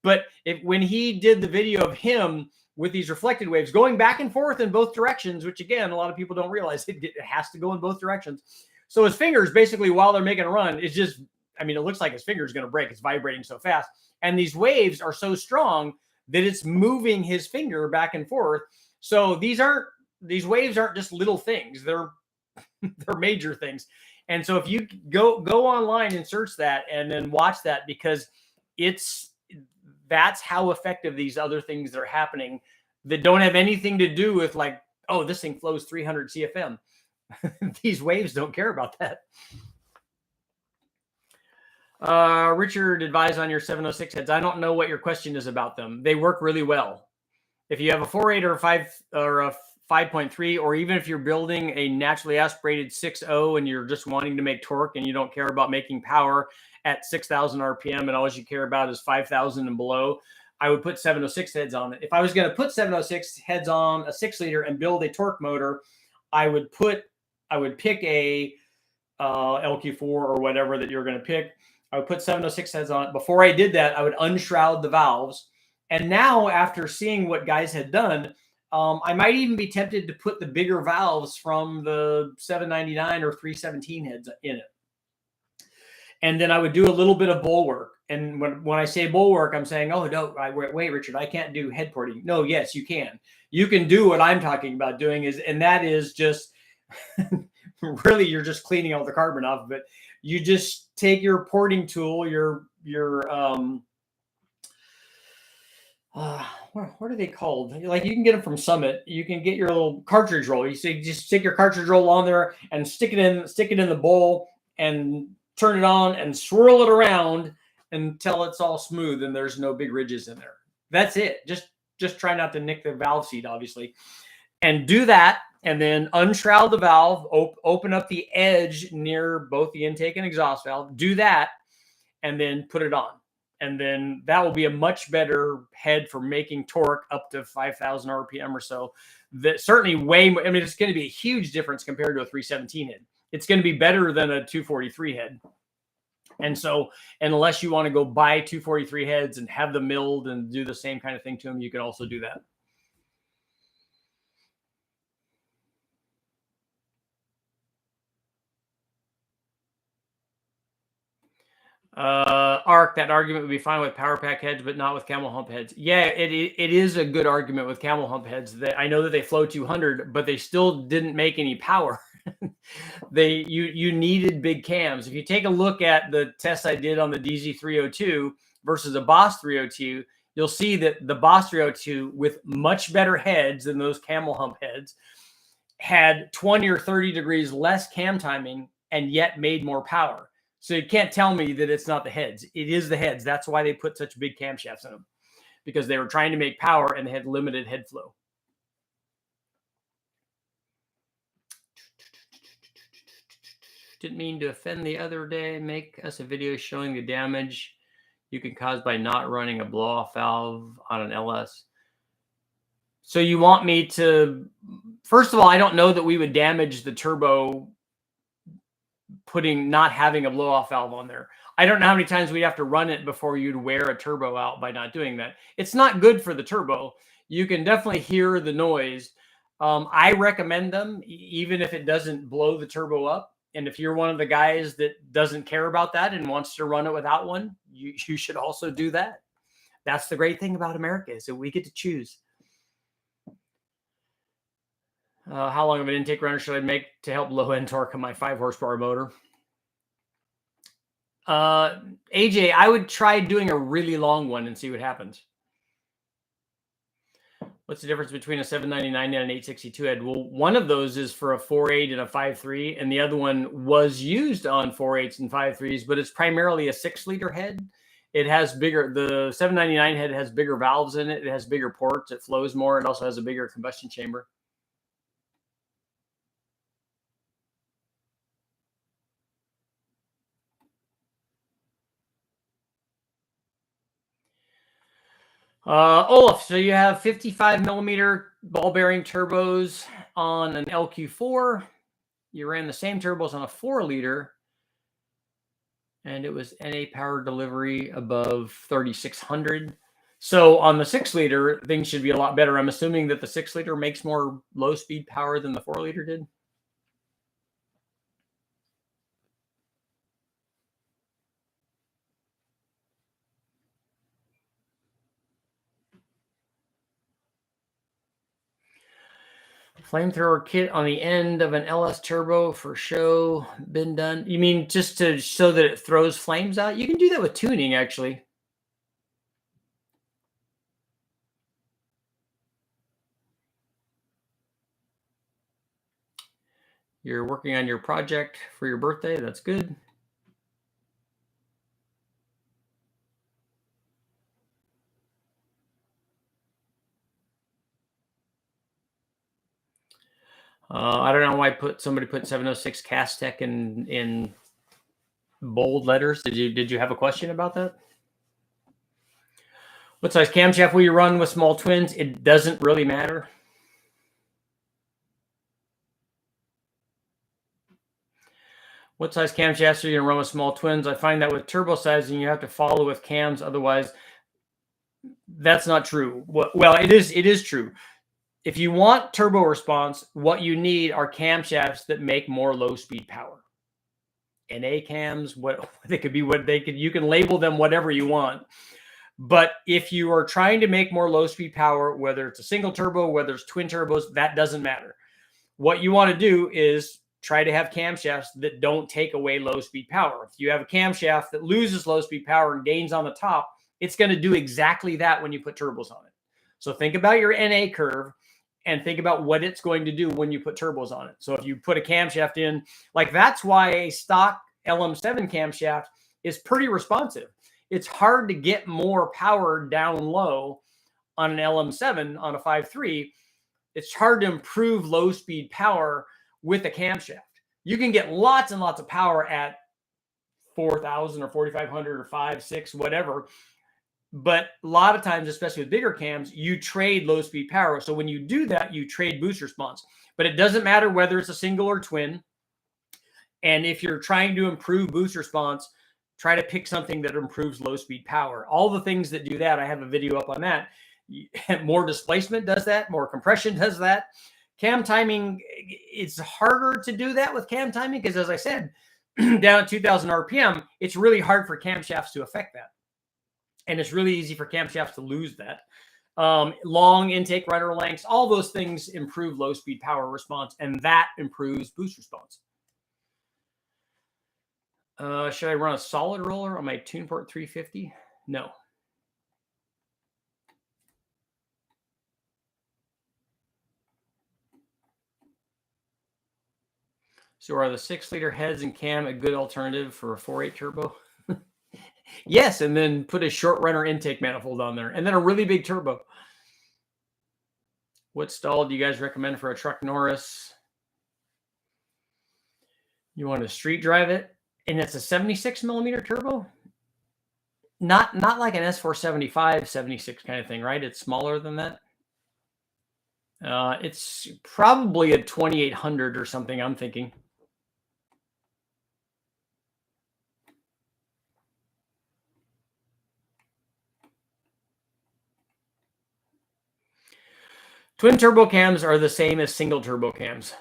But when he did the video of him with these reflected waves going back and forth in both directions, which again, a lot of people don't realize it has to go in both directions. So his fingers basically, while they're making a run, is just, I mean, it looks like his finger is going to break. It's vibrating so fast. And these waves are so strong that it's moving his finger back and forth. So these waves aren't just little things. They're major things. And so if you go online and search that and then watch that, because That's how effective these other things that are happening that don't have anything to do with like, oh, this thing flows 300 CFM. These waves don't care about that. Richard advised on your 706 heads. I don't know what your question is about them. They work really well. If you have a 4.8 or a 5 or a 5.3, or even if you're building a naturally aspirated 6.0 and you're just wanting to make torque and you don't care about making power at 6,000 RPM and all you care about is 5,000 and below, I would put 706 heads on it. If I was going to put 706 heads on a 6-liter and build a torque motor, I would pick a LQ4 or whatever that you're going to pick. I would put 706 heads on it. Before I did that, I would unshroud the valves. And now, after seeing what guys had done, I might even be tempted to put the bigger valves from the 799 or 317 heads in it. And then I would do a little bit of bowl work. And when I say bowl work, I'm saying, oh, no, wait, Richard, I can't do head porting. No, yes, you can. You can do what I'm talking about doing, and that is just really you're just cleaning all the carbon off of it. You just take your porting tool, what are they called? Like, you can get them from Summit. You can get your little cartridge roll. You just stick your cartridge roll on there and stick it in the bowl and turn it on and swirl it around until it's all smooth and there's no big ridges in there. That's it. Just try not to nick the valve seat, obviously, and do that. And then unshroud the valve, open up the edge near both the intake and exhaust valve. Do that, and then put it on. And then that will be a much better head for making torque up to 5,000 RPM or so. That certainly it's going to be a huge difference compared to a 317 head. It's going to be better than a 243 head. And so, unless you want to go buy 243 heads and have them milled and do the same kind of thing to them, you can also do that. Arc, that argument would be fine with power pack heads, but not with camel hump heads. Yeah, it is a good argument with camel hump heads. That I know that they flow 200, but they still didn't make any power. You needed big cams. If you take a look at the tests I did on the DZ302 versus a Boss 302, you'll see that the Boss 302 with much better heads than those camel hump heads had 20 or 30 degrees less cam timing and yet made more power. So you can't tell me that it's not the heads. It is the heads. That's why they put such big camshafts in them, because they were trying to make power and they had limited head flow. Didn't mean to offend the other day. Make us a video showing the damage you can cause by not running a blow-off valve on an LS. So you want me to, first of all, I don't know that we would damage the turbo not having a blow-off valve on there. I don't know how many times we'd have to run it before you'd wear a turbo out by not doing that. It's not good for the turbo. You can definitely hear the noise. I recommend them, even if it doesn't blow the turbo up. And if you're one of the guys that doesn't care about that and wants to run it without one, you should also do that. That's the great thing about America, is that we get to choose. How long of an intake runner should I make to help low-end torque on my 5 horsepower motor? AJ, I would try doing a really long one and see what happens. What's the difference between a 799 and an 862 head? Well, one of those is for a 4.8 and a 5.3, and the other one was used on 4.8s and 5.3s, but it's primarily a 6-liter head. It has the 799 head has bigger valves in it. It has bigger ports. It flows more. It also has a bigger combustion chamber. Olaf, so you have 55 millimeter ball bearing turbos on an LQ4. You ran the same turbos on a 4-liter, and it was NA power delivery above 3,600. So on the 6-liter, things should be a lot better. I'm assuming that the 6-liter makes more low-speed power than the 4-liter did. Flamethrower kit on the end of an LS turbo for show been done. You mean just to show that it throws flames out? You can do that with tuning, actually. You're working on your project for your birthday. That's good. I don't know why somebody put 706 Cast Tech in bold letters. Did you have a question about that? What size camshaft will you run with small twins? It doesn't really matter. What size camshafts are you going to run with small twins? I find that with turbo sizing, you have to follow with cams. Otherwise, that's not true. Well, it is true. If you want turbo response, what you need are camshafts that make more low speed power. NA cams, what they could be, you can label them whatever you want. But if you are trying to make more low speed power, whether it's a single turbo, whether it's twin turbos, that doesn't matter. What you want to do is try to have camshafts that don't take away low speed power. If you have a camshaft that loses low speed power and gains on the top, it's going to do exactly that when you put turbos on it. So think about your NA curve and think about what it's going to do when you put turbos on it. So if you put a camshaft in, like that's why a stock LM7 camshaft is pretty responsive. It's hard to get more power down low on an LM7 on a 5.3. It's hard to improve low speed power with a camshaft. You can get lots and lots of power at 4,000 or 4,500 or 5, 6, whatever. But a lot of times, especially with bigger cams, you trade low speed power. So when you do that, you trade boost response. But it doesn't matter whether it's a single or twin. And if you're trying to improve boost response, try to pick something that improves low speed power. All the things that do that, I have a video up on that. More displacement does that. More compression does that. Cam timing, it's harder to do that with cam timing because, as I said, down at 2,000 RPM, it's really hard for camshafts to affect that. And it's really easy for camshafts to lose that. Long intake runner lengths, all those things improve low speed power response, and that improves boost response. Should I run a solid roller on my TunePort 350? No. So are the 6-liter heads and cam a good alternative for a 4.8 turbo? Yes, and then put a short runner intake manifold on there, and then a really big turbo. What stall do you guys recommend for a truck Norris? You want to street drive it, and it's a 76 millimeter turbo? Not like an S475 76 kind of thing, right? It's smaller than that. It's probably a 2800 or something, I'm thinking. Twin turbo cams are the same as single turbo cams.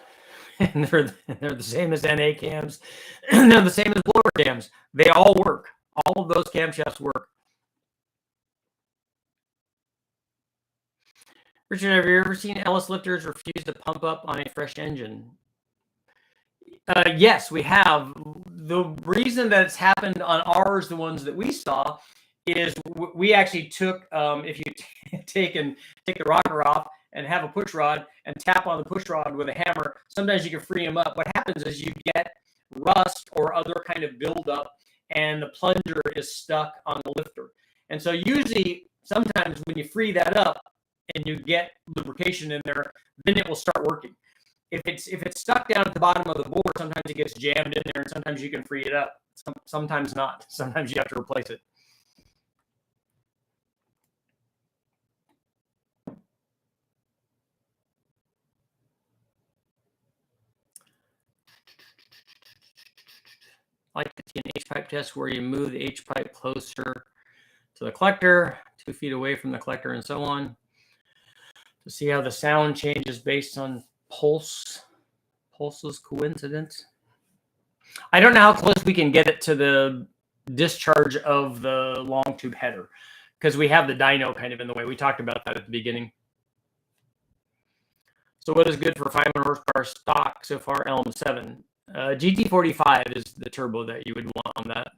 And they're the same as NA cams. And they're the same as blower cams. They all work. All of those camshafts work. Richard, have you ever seen Ellis lifters refuse to pump up on a fresh engine? Yes, we have. The reason that it's happened on ours, the ones that we saw, is we actually took, if you take the rocker off and have a push rod and tap on the push rod with a hammer, sometimes you can free them up. What happens is you get rust or other kind of buildup, and the plunger is stuck on the lifter. And so usually, sometimes when you free that up and you get lubrication in there, then it will start working. If it's stuck down at the bottom of the board, sometimes it gets jammed in there, and sometimes you can free it up. Sometimes not. Sometimes you have to replace it. I like to see an H-pipe test where you move the H-pipe closer to the collector, 2 feet away from the collector, and so on, to see how the sound changes based on pulses coincidence. I don't know how close we can get it to the discharge of the long tube header because we have the dyno kind of in the way. We talked about that at the beginning. So what is good for 500 horsepower stock so far? LM7. GT45 is the turbo that you would want on that.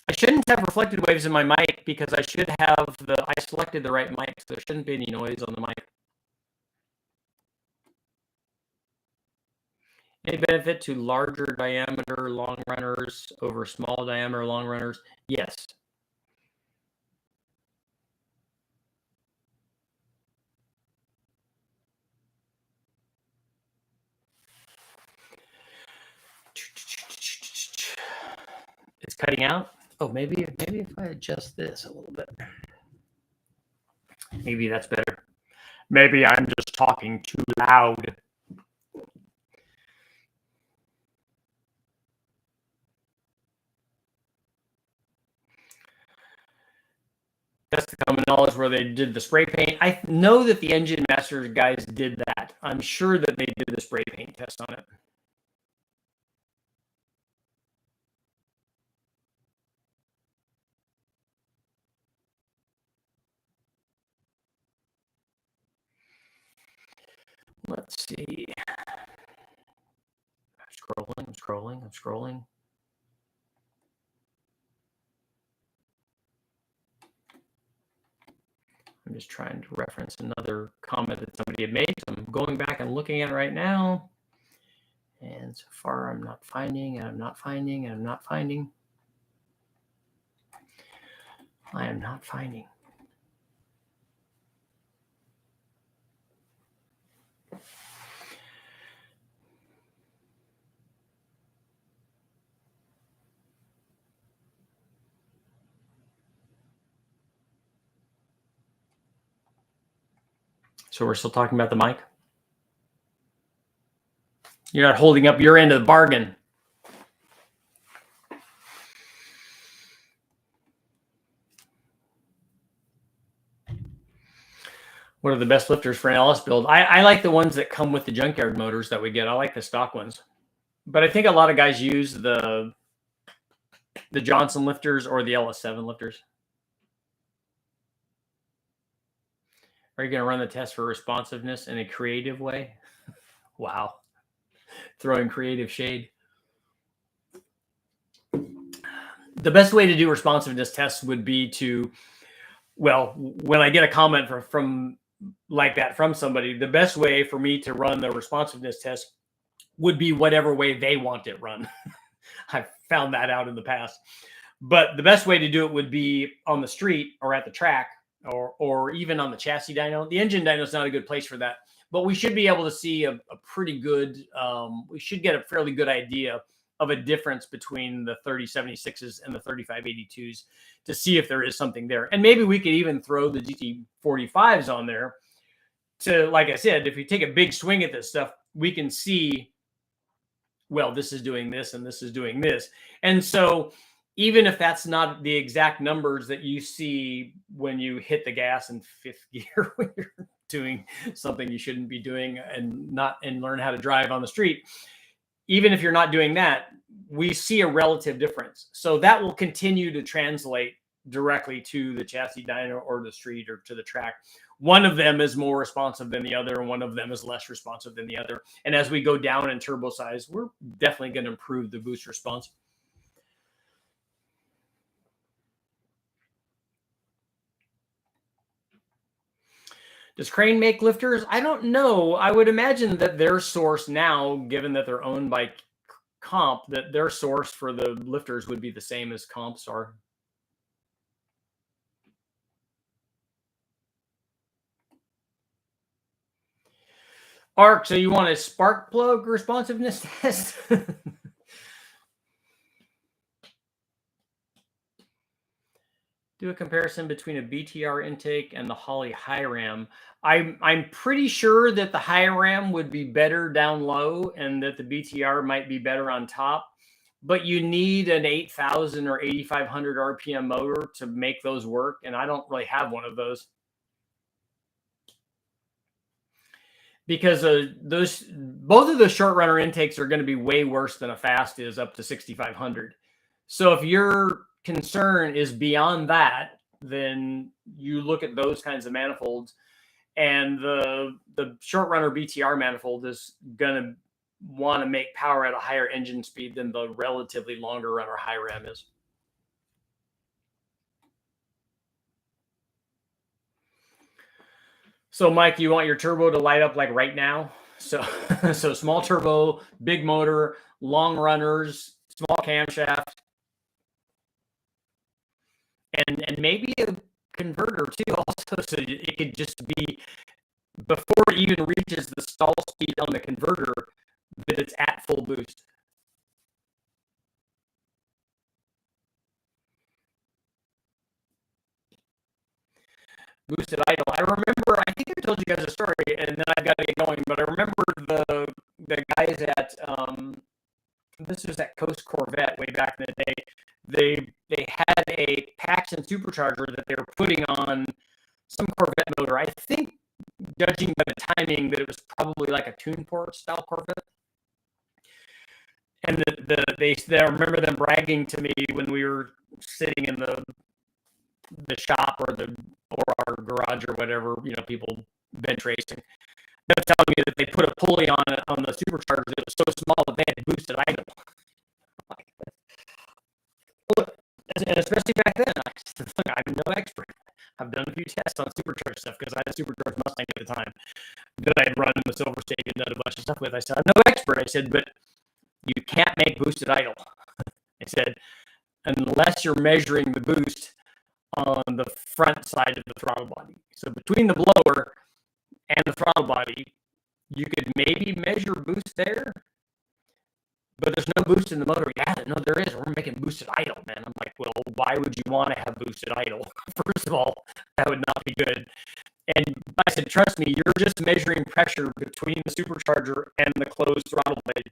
I shouldn't have reflected waves in my mic because I selected the right mic, so there shouldn't be any noise on the mic. Any benefit to larger diameter long runners over small diameter long runners? Yes. It's cutting out. Oh, maybe if I adjust this a little bit, maybe that's better. Maybe I'm just talking too loud. That's the common knowledge where they did the spray paint. I know that the Engine Masters guys did that. I'm sure that they did the spray paint test on it. Let's see. I'm scrolling. I'm just trying to reference another comment that somebody had made. So I'm going back and looking at it right now. And so far, I'm not finding. I am not finding. So we're still talking about the mic? You're not holding up your end of the bargain. What are the best lifters for an LS build? I like the ones that come with the junkyard motors that we get. I like the stock ones. But I think a lot of guys use the Johnson lifters or the LS7 lifters. Are you going to run the test for responsiveness in a creative way? Wow. Throwing creative shade. The best way to do responsiveness tests would be to, well, when I get a comment from like that from somebody, the best way for me to run the responsiveness test would be whatever way they want it run. I've found that out in the past. But the best way to do it would be on the street or at the track or even on the chassis dyno. The engine dyno is not a good place for that. But we should be able to see a pretty good, we should get a fairly good idea of a difference between the 3076s and the 3582s to see if there is something there. And maybe we could even throw the GT45s on there to, like I said, if you take a big swing at this stuff, we can see, well, this is doing this and this is doing this. And so even if that's not the exact numbers that you see when you hit the gas in fifth gear, when you're doing something you shouldn't be doing and learn how to drive on the street, even if you're not doing that, we see a relative difference. So that will continue to translate directly to the chassis dyno or the street or to the track. One of them is more responsive than the other, and one of them is less responsive than the other. And as we go down in turbo size, we're definitely going to improve the boost response. Does Crane make lifters? I don't know. I would imagine that their source now, given that they're owned by Comp, that their source for the lifters would be the same as Comp's are. Arc, so you want a spark plug responsiveness test? Do a comparison between a BTR intake and the Holley high ram. I'm pretty sure that the high ram would be better down low and that the BTR might be better on top, but you need an 8,000 or 8,500 RPM motor to make those work, and I don't really have one of those. Because both of those short runner intakes are going to be way worse than a fast is up to 6,500. So if your concern is beyond that, then you look at those kinds of manifolds, and the short runner BTR manifold is going to want to make power at a higher engine speed than the relatively longer runner high ram is. So Mike, you want your turbo to light up like right now? So, so small turbo, big motor, long runners, small camshaft, and maybe a converter too, also, so it could just be before it even reaches the stall speed on the converter that it's at full boost. Boosted idle. I remember, I think I told you guys a story, and then I've got to get going, but I remember the guys at this was at Coast Corvette way back in the day. They had a Paxton supercharger that they were putting on some Corvette motor. I think, judging by the timing, that it was probably like a Tuneport style Corvette. And I remember them bragging to me when we were sitting in the shop or our garage or whatever, people bench racing. They're telling me that they put a pulley on the supercharger that was so small that they had boosted idle. And especially back then, I'm no expert. I've done a few tests on supercharged stuff because I had a supercharged Mustang at the time that I had run in the Silver State and done a bunch of stuff with. I said, I'm no expert. I said, but you can't make boosted idle. I said, unless you're measuring the boost on the front side of the throttle body. So between the blower and the throttle body, you could maybe measure boost there, but there's no boost in the motor. Yeah, no, there is. We're making boosted idle, man. I'm like, well, why would you want to have boosted idle? First of all, that would not be good. And I said, trust me, you're just measuring pressure between the supercharger and the closed throttle blade,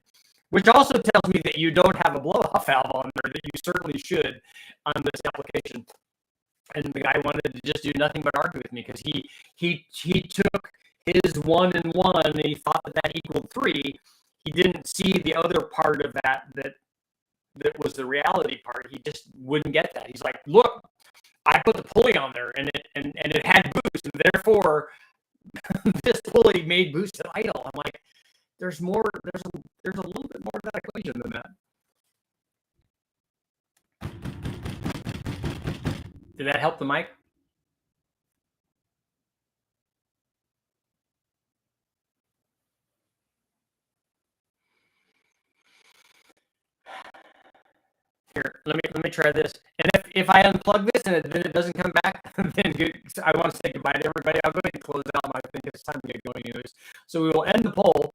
which also tells me that you don't have a blow-off valve on there, that you certainly should on this application. And the guy wanted to just do nothing but argue with me because he took his 1 and 1 and he thought that equaled 3. He didn't see the other part of that was the reality part. He just wouldn't get that. He's like, look, I put the pulley on there and it had boost, and therefore this pulley made boosted idle. I'm like, there's a little bit more to that equation than that. Did that help the mic? Here, let me try this. And if I unplug this and then it doesn't come back, then I want to say goodbye to everybody. I'll go ahead and close out. I think it's time to get going anyways. So we will end the poll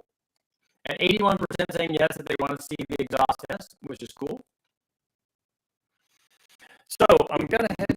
at 81% saying yes, that they want to see the exhaust test, which is cool. So I'm going to head